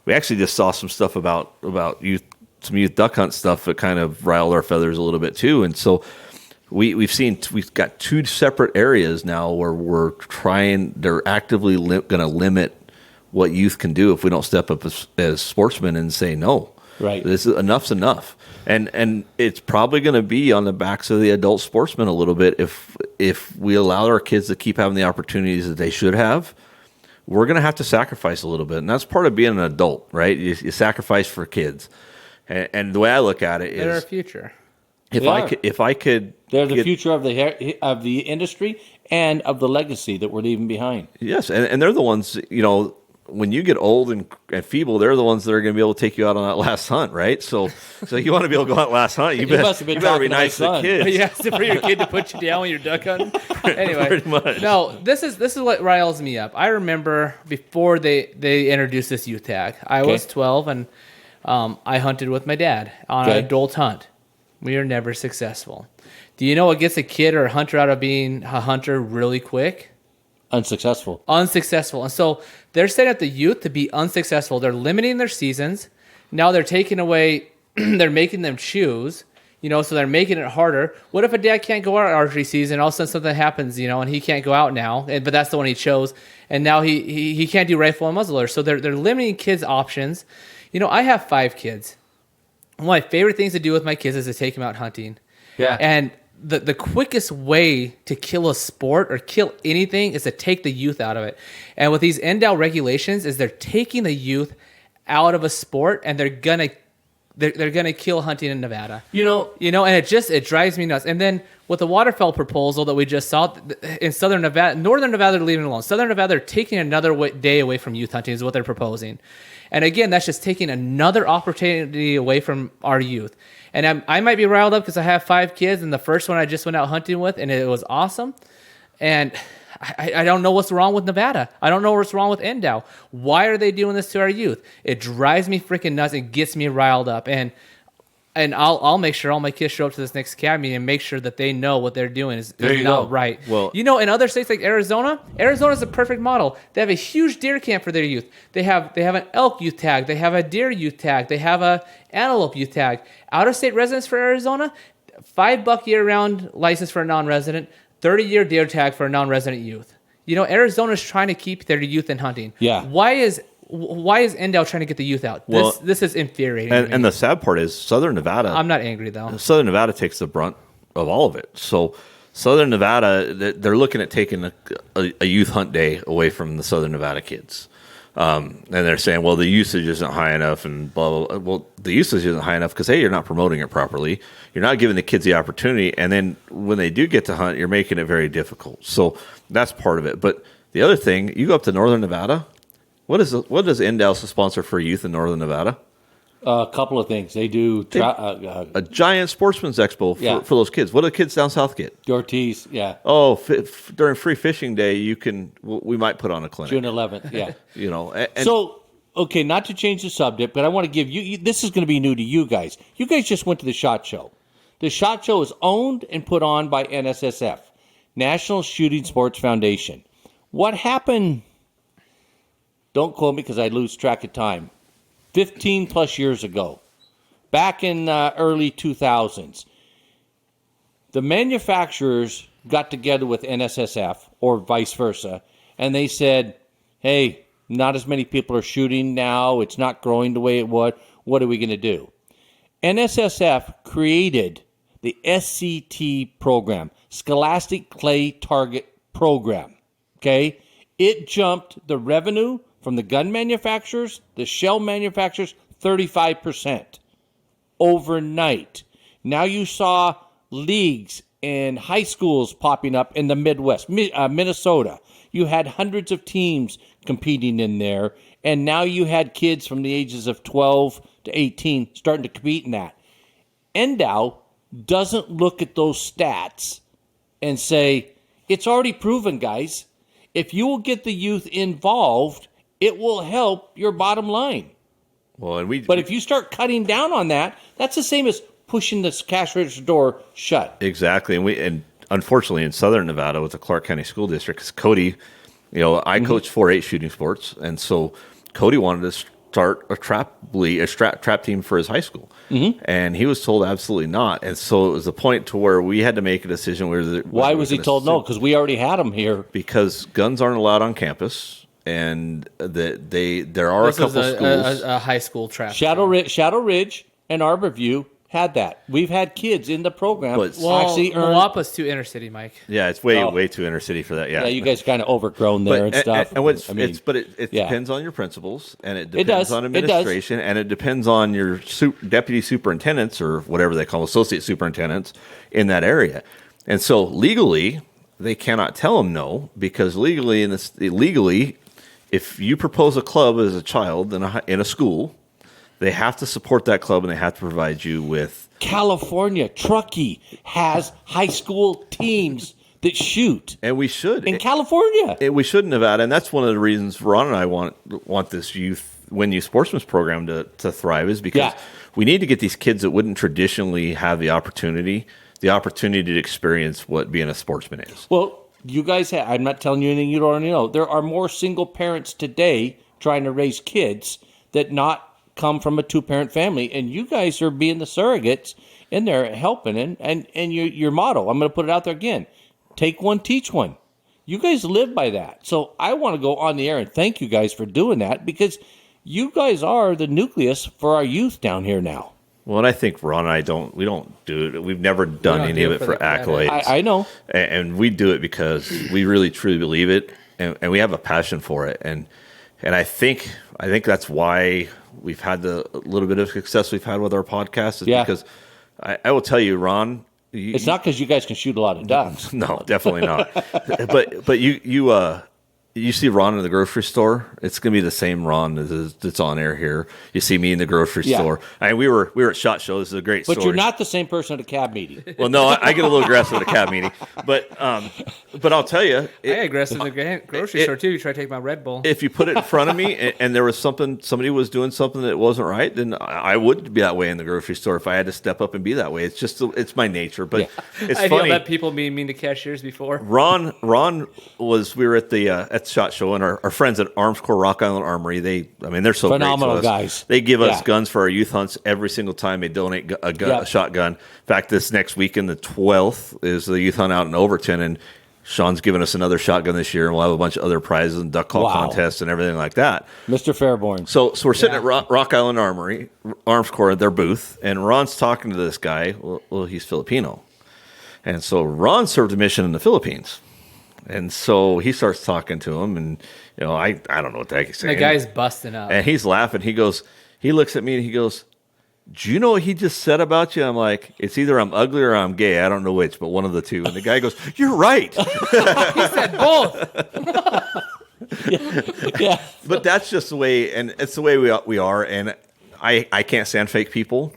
actually just saw some stuff about youth duck hunt stuff that kind of riled our feathers a little bit too. And so we've got 2 separate areas now where they're actively going to limit what youth can do if we don't step up as sportsmen and say no. Right. Enough's enough. And it's probably going to be on the backs of the adult sportsmen a little bit if we allow our kids to keep having the opportunities that they should have. We're going to have to sacrifice a little bit, and that's part of being an adult, right? You sacrifice for kids, and the way I look at it They're our is, future. if I could, They're the get- future of the industry and of the legacy that we're leaving behind. yes, and they're the ones, when you get old and feeble, they're the ones that are going to be able to take you out on that last hunt, right? So you want to be able to go out last hunt. You must have been better be talking to my nice to the son. kids. You asked for your kid to put you down when you're duck hunting. Anyway, Pretty much. no, this is what riles me up. I remember before they introduced this youth tag. I was 12 and I hunted with my dad on an adult hunt. We are never successful. Do you know what gets a kid or a hunter out of being a hunter really quick? Unsuccessful. Unsuccessful. And so they're setting up the youth to be unsuccessful. They're limiting their seasons. Now they're taking away, they're making them choose, so they're making it harder. What if a dad can't go out archery season, all of a sudden something happens, and he can't go out now, but that's the one he chose, and now he can't do rifle and muzzleloader. So they're limiting kids' options. I have 5 kids. One of my favorite things to do with my kids is to take them out hunting. Yeah. And the quickest way to kill a sport or kill anything is to take the youth out of it. And with these NDOW regulations, is they're taking the youth out of a sport, and they're gonna kill hunting in Nevada. And it drives me nuts. And then with the waterfowl proposal that we just saw in Southern Nevada, Northern Nevada, they're leaving it alone. Southern Nevada, they're taking another day away from youth hunting is what they're proposing. And again, that's just taking another opportunity away from our youth. And I might be riled up because I have 5 kids, and the first one I just went out hunting with, and it was awesome. And I don't know what's wrong with Nevada. I don't know what's wrong with NDOW. Why are they doing this to our youth? It drives me freaking nuts. It gets me riled up. And I'll make sure all my kids show up to this next academy and make sure that they know what they're doing is not right. Well, in other states like Arizona's a perfect model. They have a huge deer camp for their youth. They have an elk youth tag. They have a deer youth tag. They have a antelope youth tag. Out-of-state residents for Arizona, $5 year-round license for a non-resident, 30-year deer tag for a non-resident youth. Arizona's trying to keep their youth in hunting. Yeah. Why is NDOW trying to get the youth out? This is infuriating. to me. And the sad part is Southern Nevada. I'm not angry though. Southern Nevada takes the brunt of all of it. So Southern Nevada, they're looking at taking a youth hunt day away from the Southern Nevada kids. And they're saying, well, the usage isn't high enough and blah, blah, blah. Well, the usage isn't high enough because, hey, you're not promoting it properly. You're not giving the kids the opportunity. And then when they do get to hunt, you're making it very difficult. So that's part of it. But the other thing, you go up to Northern Nevada. What does Indal's sponsor for youth in Northern Nevada? A couple of things. They do A giant sportsman's expo for those kids. What do the kids down south get? Ortiz, yeah. Oh, during free fishing day, we might put on a clinic. June 11th, yeah. So, okay, not to change the subject, but I want to give you, this is going to be new to you guys. You guys just went to the SHOT Show. The SHOT Show is owned and put on by NSSF, National Shooting Sports Foundation. What happened, don't quote me because I lose track of time, 15 plus years ago, back in early 2000s, the manufacturers got together with NSSF or vice versa, and they said, hey, not as many people are shooting now. It's not growing the way it would. What are we going to do? NSSF created the SCT program, Scholastic Clay Target Program. Okay? It jumped the revenue from the gun manufacturers, the shell manufacturers, 35% overnight. Now you saw leagues and high schools popping up in the Midwest, Minnesota. You had hundreds of teams competing in there, and now you had kids from the ages of 12 to 18 starting to compete in that. NDOW doesn't look at those stats and say, it's already proven, guys. If you will get the youth involved, it will help your bottom line. Well, but if you start cutting down on that, that's the same as pushing this cash register door shut. Exactly. And unfortunately in Southern Nevada with the Clark County School District, because Cody, I coach 4-H shooting sports, and so Cody wanted to start a trap team for his high school, and he was told absolutely not. And so it was a point to where we had to make a decision. Why was he told no? Because we already had him here. Because guns aren't allowed on campus, and there are a couple schools. A high school trap. Shadow Ridge and Arborview had that. We've had kids in the program actually earn. Moapa's too inner city, Mike. Yeah, it's way too inner city for that. Yeah, you guys kind of overgrown there and stuff. It depends on your principals, and it depends on administration, and it depends on your deputy superintendents or whatever they call associate superintendents in that area. And so legally, they cannot tell them no, because legally, if you propose a club as a child in a school, they have to support that club, and they have to provide you with. California, Truckee has high school teams that shoot. And we should. In California. We should in Nevada, and that's one of the reasons Ron and I want this Win Youth Sportsman's program to thrive, is because we need to get these kids that wouldn't traditionally have the opportunity to experience what being a sportsman is. Well, you guys I'm not telling you anything you don't already know. There are more single parents today trying to raise kids that not come from a two-parent family, and you guys are being the surrogates in there helping, and your motto, I'm going to put it out there again, take one, teach one. You guys live by that. So I want to go on the air and thank you guys for doing that, because you guys are the nucleus for our youth down here now. Well, and I think Ron and I don't do it. We've never done any of it for accolades. I know. And we do it because we really, truly believe it, and we have a passion for it. And I think that's why we've had the little bit of success we've had with our podcast, is because I will tell you, Ron. It's not because you guys can shoot a lot of ducks. No, definitely not. but you see Ron in the grocery store, it's going to be the same Ron that's on air here. You see me in the grocery store. We were at SHOT Show. This is a great story. But you're not the same person at a cab meeting. Well, no, I get a little aggressive at a cab meeting. But I'll tell you. I get aggressive at the grocery store, too. You try to take my Red Bull. If you put it in front of me and there was somebody was doing something that wasn't right, then I would be that way in the grocery store if I had to step up and be that way. It's just, it's my nature. But it's funny. I that people being mean to cashiers before. Ron we were at the SHOT Show, and our friends at Arms Corps Rock Island Armory, they're so phenomenal great to us. Guys. They give us guns for our youth hunts every single time they donate a shotgun. In fact, this next weekend, the 12th, is the youth hunt out in Overton, and Sean's giving us another shotgun this year, and we'll have a bunch of other prizes and duck call contests and everything like that. Mr. Fairborn. So we're sitting at Rock Island Armory, Arms Corps, at their booth, and Ron's talking to this guy. Well, he's Filipino. And so Ron served a mission in the Philippines. And so he starts talking to him, and I don't know what the heck he's saying. The guy's busting up. And he's laughing. He looks at me and he goes, "Do you know what he just said about you?" I'm like, "It's either I'm ugly or I'm gay. I don't know which, but one of the two." And the guy goes, "You're right." He said both. Yeah. But that's just the way, and it's the way we are. And I can't stand fake people.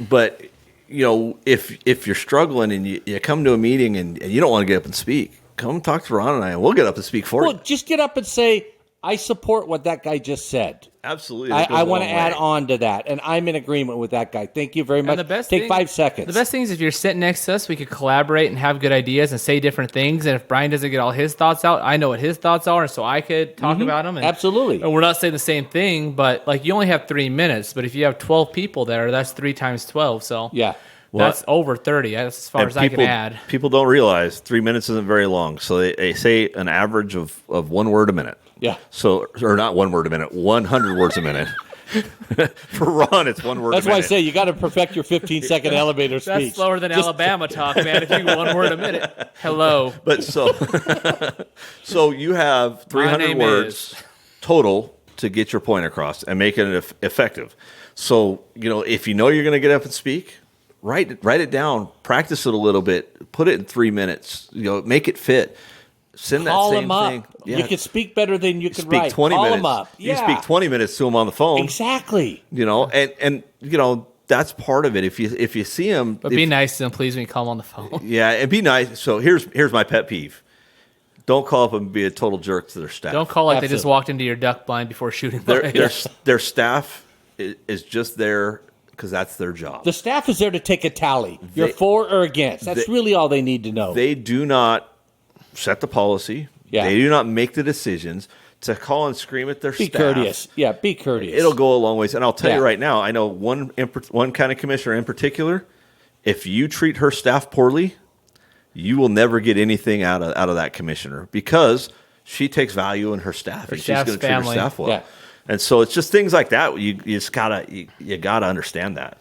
But if you're struggling and you come to a meeting and you don't want to get up and speak, come talk to Ron and I, and we'll get up and speak for you. Well, just get up and say, I support what that guy just said. Absolutely. I want to add on to that, and I'm in agreement with that guy. Thank you very much. Take 5 seconds. The best thing is if you're sitting next to us, we could collaborate and have good ideas and say different things. And if Brian doesn't get all his thoughts out, I know what his thoughts are, so I could talk about them. And, Absolutely. And we're not saying the same thing, but like you only have 3 minutes. But if you have 12 people there, that's 3 times 12. So Yeah. that's over 30. That's as far as I can add. People don't realize 3 minutes isn't very long. So they say an average of 1 word a minute. Yeah. So, or not 1 word a minute, 100 words a minute. For Ron, it's 1 word That's a minute. why I say you got to perfect your 15-second elevator speech. That's slower than Alabama talk, man. If you 1 word a minute. Hello. But so you have 300 name words total to get your point across and make it effective. So, if you're going to get up and speak, write it down, practice it a little bit, put it in 3 minutes, make it fit. Send Call that same him up. thing. Yeah. You can speak better than you can Speak write. 20 Call minutes. him up. You speak 20 minutes to him on the phone. Exactly. And that's part of it. If you see him, But be nice to them, please, when you call them on the phone. yeah, and be nice. So here's my pet peeve. Don't call up and be a total jerk to their staff. Don't call like they just Absolutely. walked into your duck blind before shooting. Their staff is just there because that's their job. The staff is there to take a tally. You're for or against. That's really all they need to know. They do not set the policy. Yeah. They do not make the decisions. To call and scream at their Be staff. courteous. Yeah, be courteous. It'll go a long ways. And I'll tell Yeah. you right now, I know one county commissioner in particular, if you treat her staff poorly, you will never get anything out of that commissioner because she takes value in her staff and she's staff's going to treat her family. staff well. Yeah. And so it's just things like that. You just gotta understand that.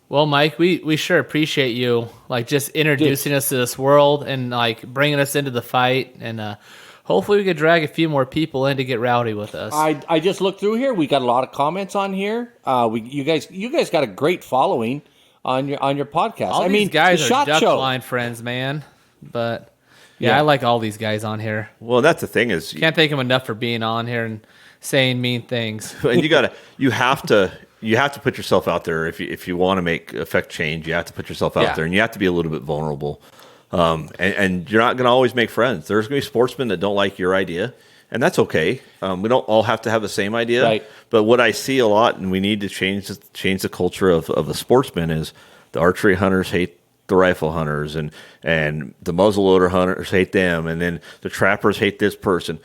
Well, Mike, we sure appreciate you like just introducing us to this world and like bringing us into the fight, and hopefully we could drag a few more people in to get rowdy with us. I just looked through here. We got a lot of comments on here. You guys got a great following on your podcast. All I these mean, guys the are shot duck show. line friends, man. But yeah, Yeah. I like all these guys on here. Well, that's the thing is, Can't thank them enough for being on here and saying mean things. and you have to put yourself out there if you want to affect change. You have to put yourself out Yeah. there, and you have to be a little bit vulnerable. And you're not going to always make friends. There's going to be sportsmen that don't like your idea, and that's okay. We don't all have to have the same idea. Right. But what I see a lot, and we need to change the culture of the sportsmen, is the archery hunters hate the rifle hunters, and the muzzleloader hunters hate them, and then the trappers hate this person.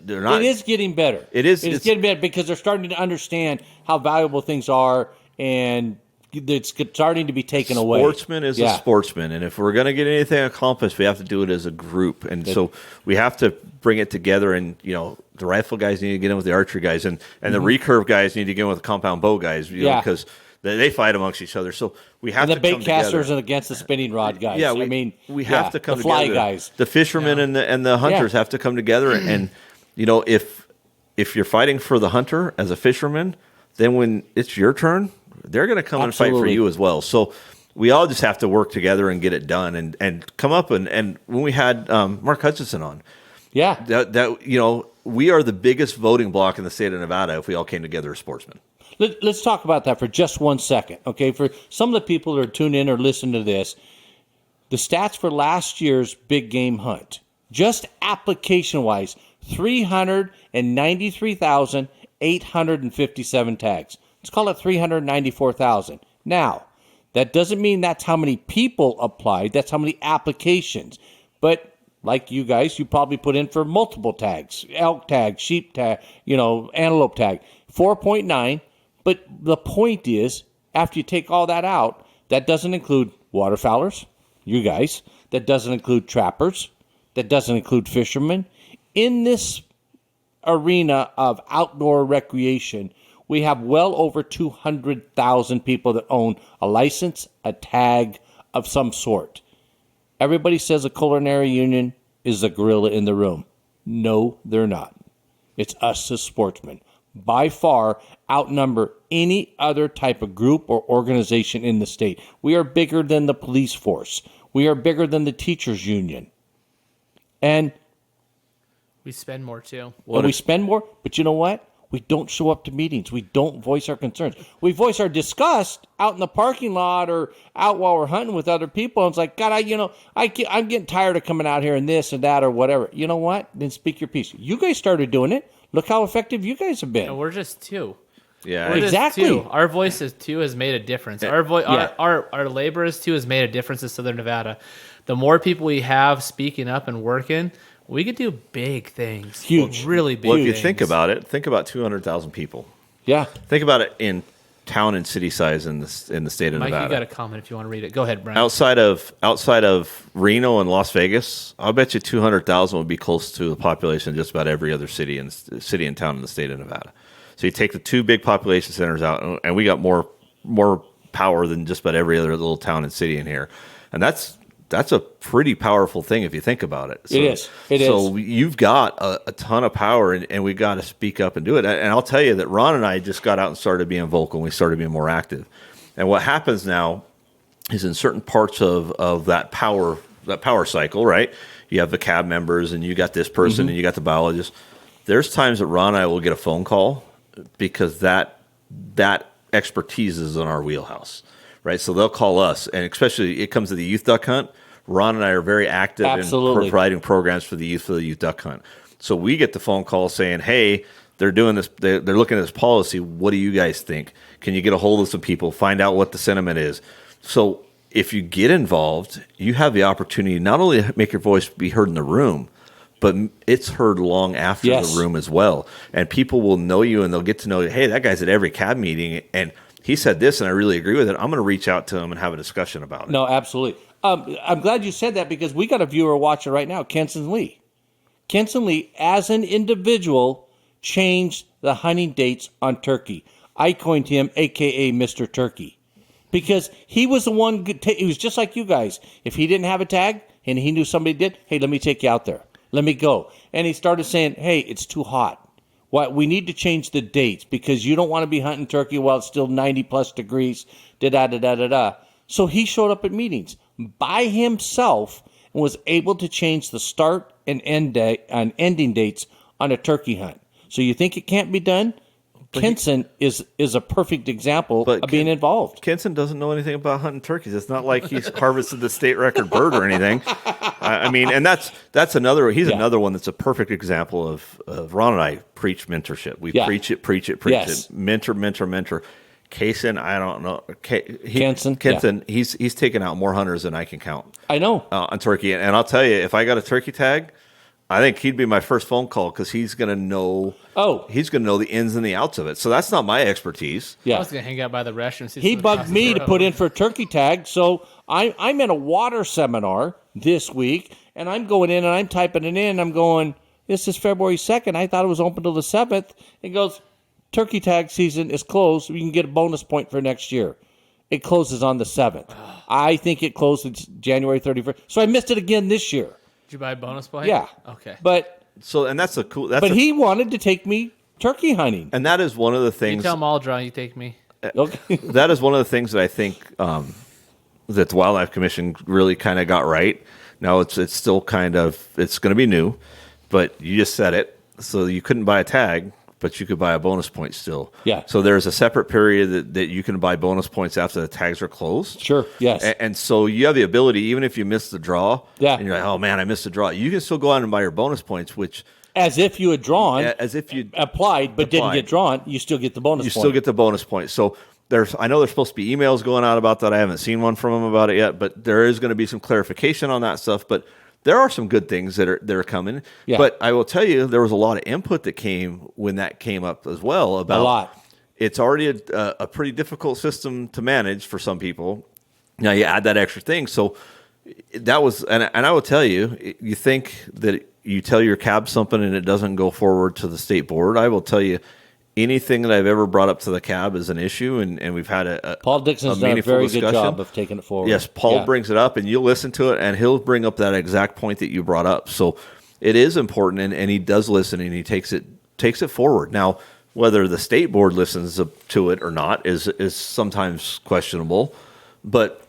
They're not. It is getting better. It's getting better because they're starting to understand how valuable things are, and it's starting to be taken away. Sportsman is a sportsman, and if we're going to get anything accomplished, we have to do it as a group, and so we have to bring it together. And the rifle guys need to get in with the archery guys, and the recurve guys need to get in with the compound bow guys, because they fight amongst each other. So we have And the to bait come together. casters and against the spinning rod guys. Yeah, we have to come the fly together. guys. The fishermen and the hunters have to come together. And if you're fighting for the hunter as a fisherman, then when it's your turn, they're going to come and fight for Absolutely. you as well. So we all just have to work together and get it done and come up. And when we had Mark Hutchinson on, Yeah. that we are the biggest voting block in the state of Nevada if we all came together as sportsmen. Let's talk about that for just 1 second, okay? For some of the people that are tuned in or listening to this, the stats for last year's big game hunt, just application-wise, 393,857 tags. Let's call it 394,000. Now, that doesn't mean that's how many people applied. That's how many applications. But like you guys, you probably put in for multiple tags, elk tag, sheep tag, antelope tag, 4.9. But the point is, after you take all that out, that doesn't include waterfowlers, you guys. That doesn't include trappers. That doesn't include fishermen. In this arena of outdoor recreation, we have well over 200,000 people that own a license, a tag of some sort. Everybody says a culinary union is the gorilla in the room. No, they're not. It's us as sportsmen. By far outnumber any other type of group or organization in the state. We are bigger than the police force. We are bigger than the teachers union. And We spend more too. we spend more, but you know what? We don't show up to meetings. We don't voice our concerns. We voice our disgust out in the parking lot or out while we're hunting with other people. And it's like, God, I'm getting tired of coming out here and this and that or whatever. You know what? Then speak your piece. You guys started doing it. Look how effective you guys have been. And we're just two. Yeah. We're just Exactly. two. Our voice as two has made a difference. Our voice, Yeah. our labor as two has made a difference in Southern Nevada. The more people we have speaking up and working, we could do big things. Huge. Really big Well, if you things. think about it, think about 200,000 people. Yeah. Think about it in town and city size in the state of Mike, Nevada. you got a comment if you want to read it. Go ahead, Brian. Outside of Reno and Las Vegas, I'll bet you 200,000 would be close to the population of just about every other city and town in the state of Nevada. So you take the two big population centers out, and we got more power than just about every other little town and city in here, and that's a pretty powerful thing if you think about it. So, It is. It so you've got a ton of power, and we got to speak up and do it. And I'll tell you that Ron and I just got out and started being vocal, and we started being more active. And what happens now is in certain parts of that power cycle, right? You have the cab members, and you got this person, and you got the biologist. There's times that Ron and I will get a phone call because that expertise is in our wheelhouse, right? So they'll call us, and especially it comes to the youth duck hunt. Ron and I are very active Absolutely. in providing programs for the youth duck hunt. So we get the phone call saying, "Hey, they're doing this. They're looking at this policy. What do you guys think? Can you get a hold of some people, find out what the sentiment is?" So if you get involved, you have the opportunity not only to make your voice be heard in the room, but it's heard long after Yes. the room as well. And people will know you, and they'll get to know you. Hey, that guy's at every cab meeting, and he said this, and I really agree with it. I'm going to reach out to him and have a discussion about it. No, absolutely. I'm glad you said that because we got a viewer watching right now, Kenson Lee. Kenson Lee, as an individual, changed the hunting dates on turkey. I coined him, a.k.a. Mr. Turkey, because he was the one, he was just like you guys. If he didn't have a tag and he knew somebody did, hey, let me take you out there. Let me go. And he started saying, hey, it's too hot. What we need to change the dates because you don't want to be hunting turkey while it's still 90 plus degrees. Da-da-da-da-da-da. So he showed up at meetings by himself and was able to change the start and ending dates on a turkey hunt. So you think it can't be done? Kenson is a perfect example of being involved. Kenson doesn't know anything about hunting turkeys. It's not like he's harvested the state record bird or anything. I mean, and that's another. He's another one that's a perfect example of Ron and I preach mentorship. We preach it. Yes. Mentor. Kaysen, I don't know. Kenson, he's taken out more hunters than I can count. I know. On turkey, and I'll tell you, if I got a turkey tag, I think he'd be my first phone call because he's going to know. Oh. He's going to know the ins and the outs of it. So that's not my expertise. I Yeah. was gonna hang out by the restaurant. He bugged me to put in for a turkey tag, so I'm in a water seminar this week, and I'm going in and I'm typing it in. I'm going, this is February 2nd. I thought it was open till the 7th. It goes, turkey tag season is closed. You can get a bonus point for next year. It closes on the 7th. I think it closes January 31st. So I missed it again this year. Did you buy a bonus point? Yeah. Okay. But And that's a cool. he wanted to take me turkey hunting. And that is one of the You things. tell them I'll draw. You take me. Okay. That is one of the things that I think that the Wildlife Commission really kind of got right. Now it's still kind of it's going to be new, but you just said it. So you couldn't buy a tag, but you could buy a bonus point still. Yeah. So there's a separate period that you can buy bonus points after the tags are closed. Sure. Yes. And so you have the ability, even if you miss the draw, Yeah. and you're like, oh man, I missed the draw. You can still go out and buy your bonus points, which As if you had drawn, as if you applied, but didn't applied. get drawn, you still get the bonus you point. still get the bonus point. So I know there's supposed to be emails going out about that. I haven't seen one from them about it yet, but there is going to be some clarification on that stuff. But there are some good things that are coming. Yeah. But I will tell you, there was a lot of input that came when that came up as well. About A lot. It's already a pretty difficult system to manage for some people. Now you add that extra thing. So that was, and I will tell you, you think that you tell your cab something and it doesn't go forward to the state board. I will tell you, anything that I've ever brought up to the cab is an issue, and we've had a Paul Dixon's done a meaningful very discussion. good job of taking it forward. Yes, Paul Yeah. brings it up, and you'll listen to it, and he'll bring up that exact point that you brought up. So it is important, and he does listen, and he takes it forward. Now, whether the state board listens to it or not is sometimes questionable, but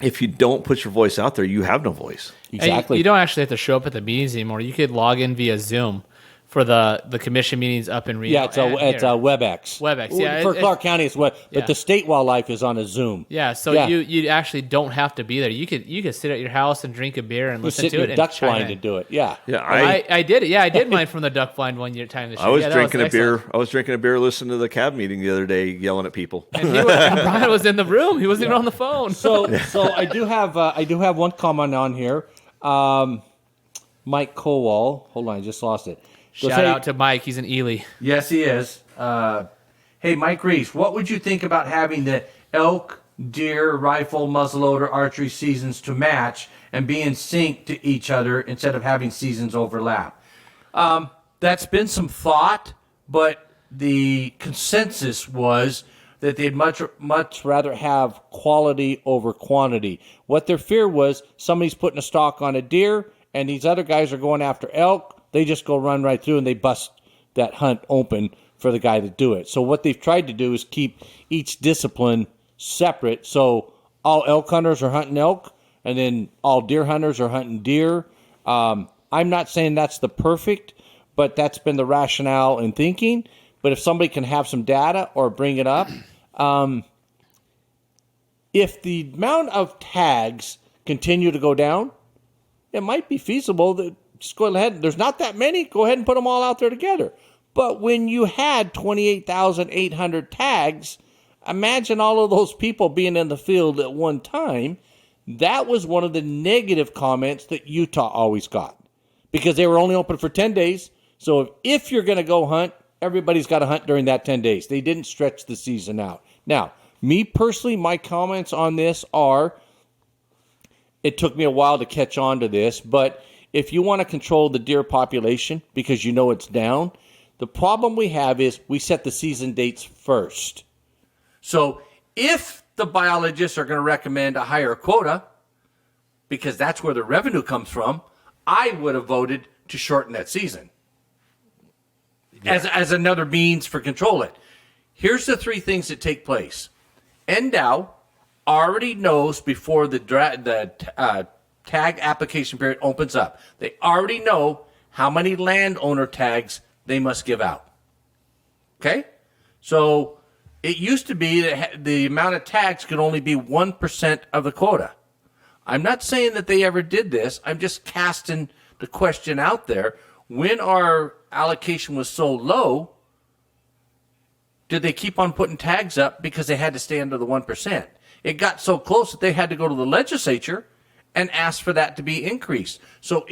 if you don't put your voice out there, you have no voice. And Exactly. You don't actually have to show up at the meetings anymore. You could log in via Zoom for the commission meetings up in Reno. Yeah, it's a WebEx. WebEx, yeah, For it- Clark County, it's what, yeah. but the state wildlife is on a Zoom. Yeah, so Yeah. you actually don't have to be there. You could sit at your house and drink a beer and You listen sit to in it your and duck chime blind in. and do it. Yeah. Yeah, I did it. Yeah, I did mine from the duck blind one year time this year. I was Yeah, that drinking a excellent. beer. I was drinking a beer, listening to the cab meeting the other day, yelling at people. And Brian was in the room. He wasn't even on the phone. So I do have one comment on here. Mike Kowal. Hold on, I just lost it. Goes, Shout "Hey, out to Mike. He's an Ely. Yes, he is. Hey, Mike Reese, what would you think about having the elk, deer, rifle, muzzleloader, archery seasons to match and be in sync to each other instead of having seasons overlap? That's been some thought, but the consensus was that they'd much rather have quality over quantity. What their fear was, somebody's putting a stock on a deer, and these other guys are going after elk. They just go run right through and they bust that hunt open for the guy to do it. So what they've tried to do is keep each discipline separate. So all elk hunters are hunting elk, and then all deer hunters are hunting deer. I'm not saying that's the perfect, but that's been the rationale in thinking. But if somebody can have some data or bring it up, if the amount of tags continue to go down, it might be feasible that just go ahead. There's not that many. Go ahead and put them all out there together. But when you had 28,800 tags, imagine all of those people being in the field at one time. That was one of the negative comments that Utah always got because they were only open for 10 days. So if you're going to go hunt, everybody's got to hunt during that 10 days. They didn't stretch the season out. Now, me personally, my comments on this are, it took me a while to catch on to this, but if you want to control the deer population because you know it's down, the problem we have is we set the season dates first. So if the biologists are going to recommend a higher quota, because that's where the revenue comes from, I would have voted to shorten that season as another means for control it. Here's the three things that take place. NDOW already knows before the tag application period opens up. They already know how many landowner tags they must give out. Okay? So it used to be that the amount of tags could only be 1% of the quota. I'm not saying that they ever did this. I'm just casting the question out there. When our allocation was so low, did they keep on putting tags up because they had to stay under the 1%? It got so close that they had to go to the legislature and ask for that to be increased. So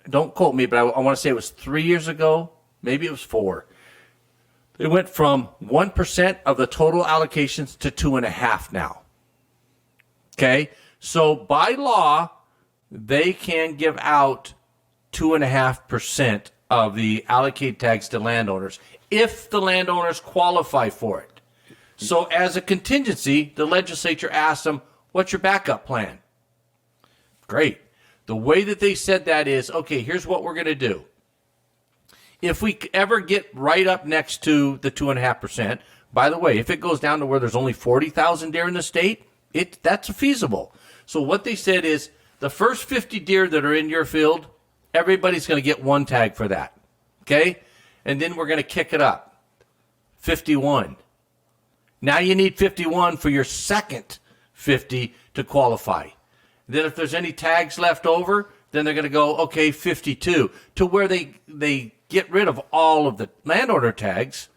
don't quote me, but I want to say it was 3 years ago, maybe it was 4. It went from 1% of the total allocations to 2.5% now. Okay? So by law, they can give out 2.5% of the allocated tags to landowners if the landowners qualify for it. So as a contingency, the legislature asked them, what's your backup plan? Great. The way that they said that is, okay, here's what we're going to do. If we ever get right up next to the 2.5%, by the way, if it goes down to where there's only 40,000 deer in the state, that's feasible. So what they said is the first 50 deer that are in your field, everybody's going to get one tag for that. Okay? And then we're going to kick it up. 51. Now you need 51 for your second 50 to qualify. Then if there's any tags left over, then they're going to go, okay, 52, to where they get rid of all of the landowner tags,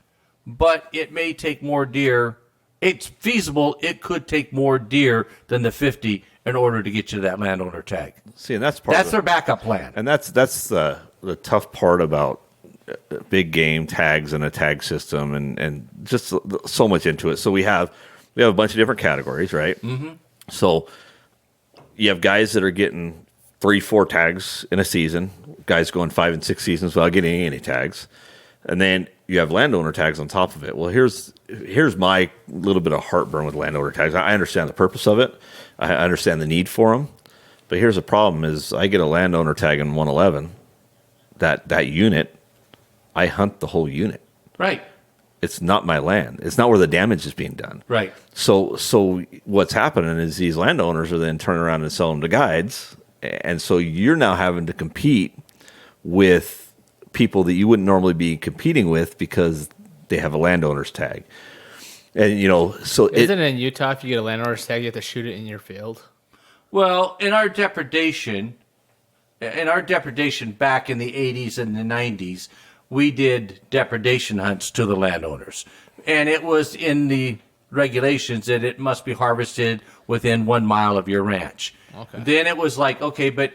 but it may take more deer. It's feasible it could take more deer than the 50 in order to get you to that landowner tag. See, and that's part That's of their backup plan. And that's the tough part about big game tags and a tag system and just so much into it. So we have a bunch of different categories, right? Mm-hmm. So you have guys that are getting 3-4 tags in a season, guys going 5 and 6 seasons without getting any tags. And then you have landowner tags on top of it. Well, here's my little bit of heartburn with landowner tags. I understand the purpose of it. I understand the need for them. But here's the problem is I get a landowner tag in 111, that unit, I hunt the whole unit. Right. It's not my land. It's not where the damage is being done. Right. So what's happening is these landowners are then turning around and selling to guides. And so you're now having to compete with people that you wouldn't normally be competing with because they have a landowner's tag. And, so Isn't it in Utah, if you get a landowner's tag, you have to shoot it in your field? Well, in our depredation back in the 80s and the 90s, we did depredation hunts to the landowners. And it was in the regulations that it must be harvested within 1 mile of your ranch. Okay. Then it was like, okay, but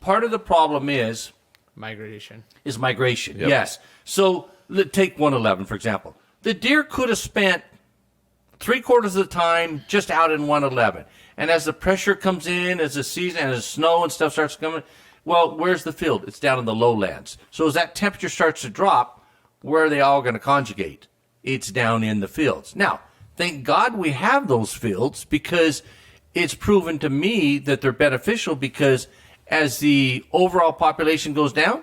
part of the problem is Migration. migration. Yep. Yes. So take 111, for example. The deer could have spent 3/4 of the time just out in 111. And as the pressure comes in, as the season and as snow and stuff starts coming, well, where's the field? It's down in the lowlands. So as that temperature starts to drop, where are they all going to conjugate? It's down in the fields. Now, thank God we have those fields because it's proven to me that they're beneficial because as the overall population goes down,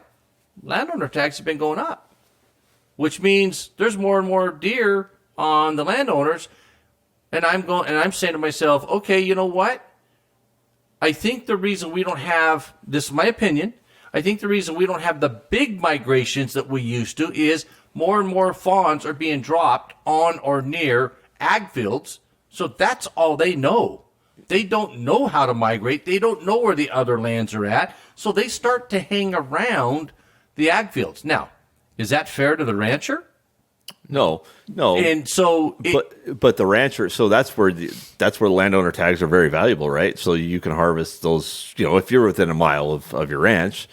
landowner tags have been going up, which means there's more and more deer on the landowners. And I'm saying to myself, okay, you know what? I think the reason we don't have, this is my opinion, I think the reason we don't have the big migrations that we used to is more and more fawns are being dropped on or near ag fields. So that's all they know. They don't know how to migrate. They don't know where the other lands are at. So they start to hang around the ag fields. Now, is that fair to the rancher? No. And so, But the rancher, so that's where the landowner tags are very valuable, right? So you can harvest those, if you're within a mile of your ranch,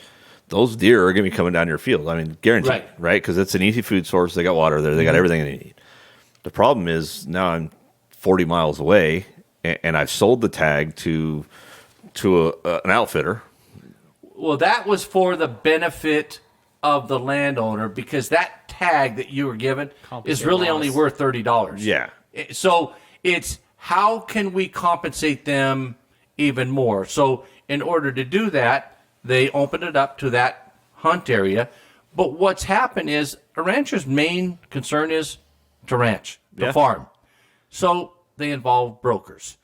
those deer are going to be coming down your field. I mean, guaranteed, right? Because it's an easy food source. They got water there. They got everything they need. The problem is now I'm 40 miles away and I've sold the tag to an outfitter. well, that was for the benefit of the landowner because that tag that you were given is really only worth $30. Yeah. So it's how can we compensate them even more? So in order to do that, they opened it up to that hunt area. But what's happened is a rancher's main concern is to ranch, the farm. So they involve brokers.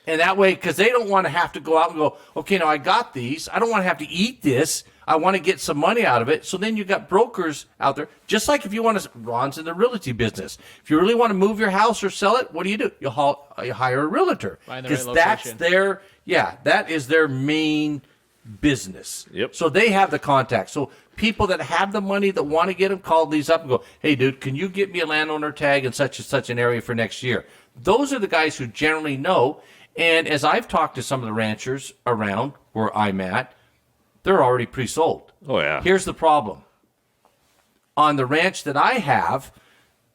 And that way, because they don't want to have to go out and go, okay, now I got these. I don't want to have to eat this. I want to get some money out of it. So then you got brokers out there. Just like if you want to, Ron's in the realty business. If you really want to move your house or sell it, what do? You hire a realtor. Because that's their, that is their main business. Yep. So they have the contacts. So people that have the money that want to get them call these up and go, hey, dude, can you get me a landowner tag in such and such an area for next year? Those are the guys who generally know. And as I've talked to some of the ranchers around where I'm at, they're already pre-sold. Oh, yeah. Here's the problem. On the ranch that I have,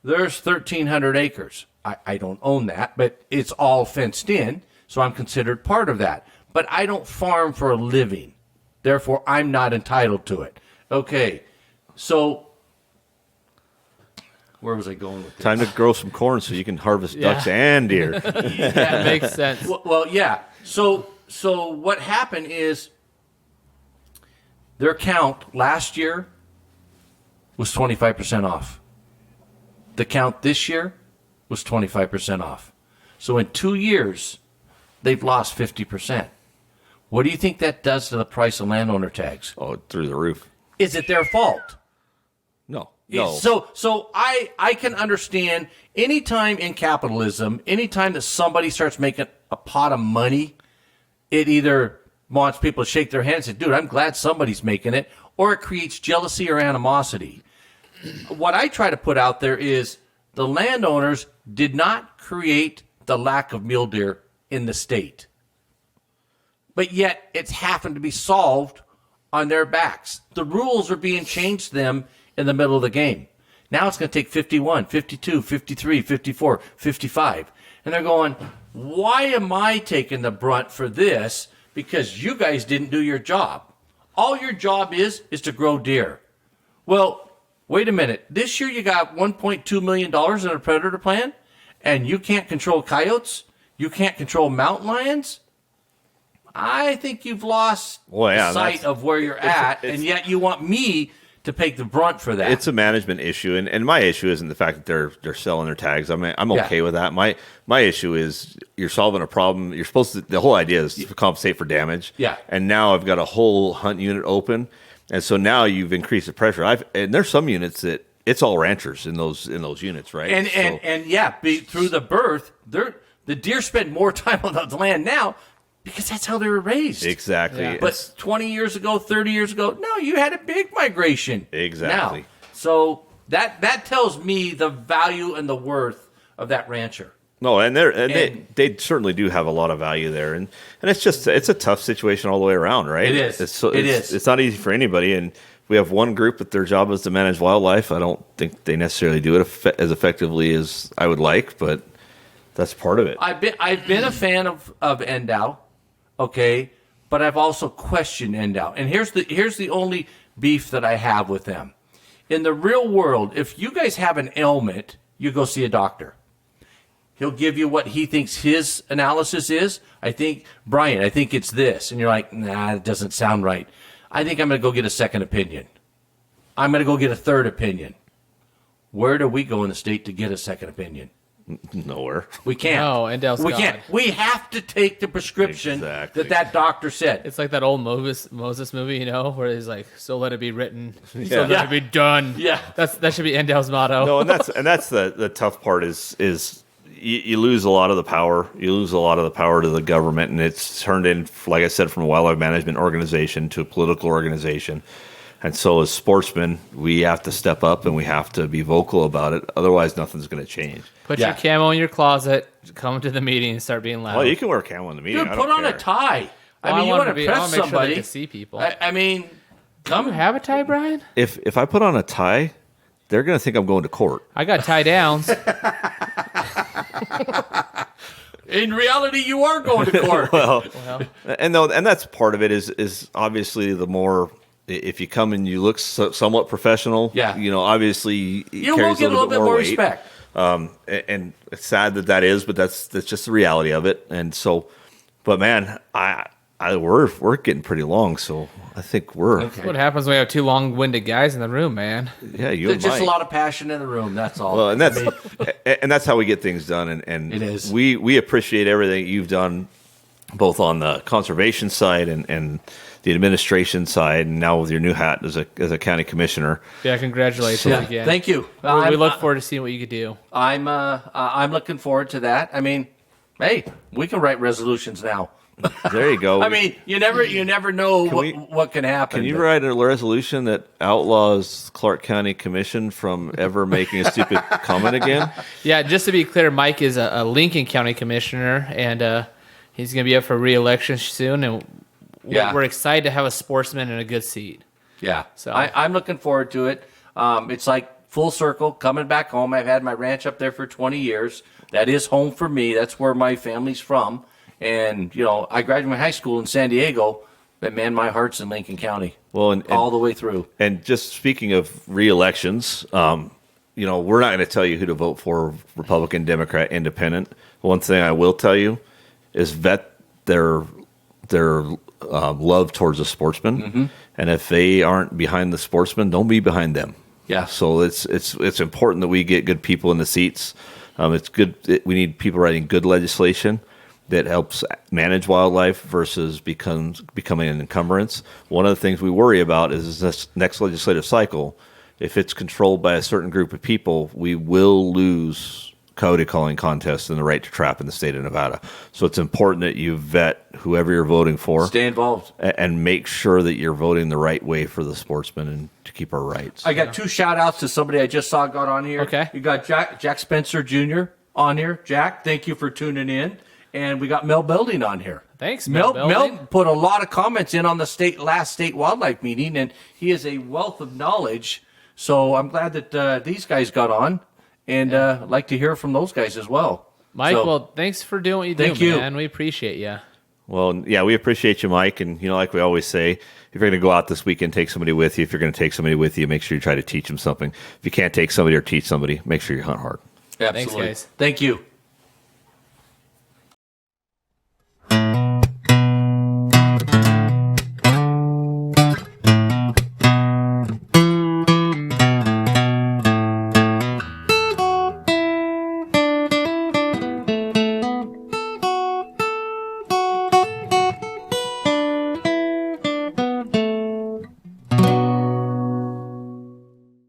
there's 1,300 acres. I don't own that, but it's all fenced in, so I'm considered part of that. But I don't farm for a living. Therefore, I'm not entitled to it. Okay, so where was I going with this? Time to grow some corn so you can harvest ducks and deer. That makes sense. Well, yeah. So what happened is their count last year was 25% off. The count this year was 25% off. So in 2 years, they've lost 50%. What do you think that does to the price of landowner tags? Oh, through the roof. Is it their fault? No. So I can understand anytime in capitalism, anytime that somebody starts making a pot of money, it either wants people to shake their hands and say, dude, I'm glad somebody's making it, or it creates jealousy or animosity. What I try to put out there is the landowners did not create the lack of mule deer in the state. But yet it's happened to be solved on their backs. The rules are being changed to them in the middle of the game. Now it's going to take 51, 52, 53, 54, 55. And they're going, why am I taking the brunt for this? Because you guys didn't do your job. All your job is to grow deer. Well, wait a minute. This year you got $1.2 million in a predator plan, and you can't control coyotes? You can't control mountain lions? I think you've lost sight of where you're at, and yet you want me to take the brunt for that. It's a management issue, and my issue isn't the fact that they're selling their tags. I mean, I'm okay with that. My issue is you're solving a problem. You're supposed to. The whole idea is to compensate for damage. Yeah. And now I've got a whole hunt unit open, and so now you've increased the pressure. And there's some units that it's all ranchers in those units, right? Through the birth, the deer spend more time on the land now. Because that's how they were raised. Exactly. Yeah. But 20 years ago, 30 years ago, no, you had a big migration. Exactly. Now, so that tells me the value and the worth of that rancher. No, and they certainly do have a lot of value there, and it's a tough situation all the way around, right? It is. It's not easy for anybody, and we have one group that their job is to manage wildlife. I don't think they necessarily do it as effectively as I would like, but that's part of it. I've been a fan of NDOW. Okay, but I've also questioned NDOW. And here's the only beef that I have with them. In the real world, if you guys have an ailment, you go see a doctor. He'll give you what he thinks his analysis is. Brian, I think it's this. And you're like, nah, it doesn't sound right. I think I'm going to go get a second opinion. I'm going to go get a third opinion. Where do we go in the state to get a second opinion? Nowhere. We can't. No, NDOW's we gone. can't. We have to take the prescription that doctor said. It's like that old Moses movie, where he's like, "So let it be written, so let it be done." Yeah, that should be NDOW's motto. No, and that's the tough part is you lose a lot of the power. You lose a lot of the power to the government, and it's turned in, like I said, from a wildlife management organization to a political organization. And so as sportsmen, we have to step up and we have to be vocal about it. Otherwise, nothing's going to change. Put your camo in your closet, come to the meeting, and start being loud. Well, you can wear camo in the meeting. Dude, put on a tie. Well, you want to impress make somebody. Sure they can see people. Come you have a tie, Brian? If I put on a tie, they're going to think I'm going to court. I got tie downs. In reality, you are going to court. well, and that's part of it is obviously the more. If you come and you look somewhat professional, obviously you will get a little bit more weight. respect. And it's sad that is, but that's just the reality of it. And so, but man, we're getting pretty long, so I think we're. Okay. What happens when we have two long-winded guys in the room, man? Yeah, there's just a lot of passion in the room. That's all. Well, and that's how we get things done. And it is. We appreciate everything you've done, both on the conservation side and the administration side, and now with your new hat as a county commissioner. Yeah, congratulations again. Thank you. We look forward to seeing what you could do. I'm looking forward to that. Hey, we can write resolutions now. There you go. You never know what can happen. Can you write a resolution that outlaws Clark County Commission from ever making a stupid comment again? Yeah, just to be clear, Mike is a Lincoln County Commissioner, and he's going to be up for re-election soon, and we're excited to have a sportsman in a good seat. Yeah, so I'm looking forward to it. It's like full circle, coming back home. I've had my ranch up there for 20 years. That is home for me. That's where my family's from. And, I graduated high school in San Diego, but man, my heart's in Lincoln County. Well, and all the way through. And just speaking of re-elections, we're not going to tell you who to vote for, Republican, Democrat, Independent. One thing I will tell you is vet their love towards the sportsman. Mm-hmm. And if they aren't behind the sportsman, don't be behind them. Yeah. So it's important that we get good people in the seats. It's good. We need people writing good legislation that helps manage wildlife versus becoming an encumbrance. One of the things we worry about is this next legislative cycle. If it's controlled by a certain group of people, we will lose coyote calling contests and the right to trap in the state of Nevada. So it's important that you vet whoever you're voting for. Stay involved. And make sure that you're voting the right way for the sportsman and to keep our rights. I got two shout-outs to somebody I just saw got on here. Okay. You got Jack Spencer Jr. on here. Jack, thank you for tuning in. And we got Mel Belding on here. Thanks, Mel. Mel put a lot of comments in on the last state wildlife meeting, and he is a wealth of knowledge. So I'm glad that these guys got on, and I'd like to hear from those guys as well. Mike, well, thanks for doing what you do, you. man. We appreciate you. Well, yeah, we appreciate you, Mike. And, like we always say, if you're going to go out this weekend, take somebody with you. If you're going to take somebody with you, make sure you try to teach them something. If you can't take somebody or teach somebody, make sure you hunt hard. Absolutely. guys. Thank you.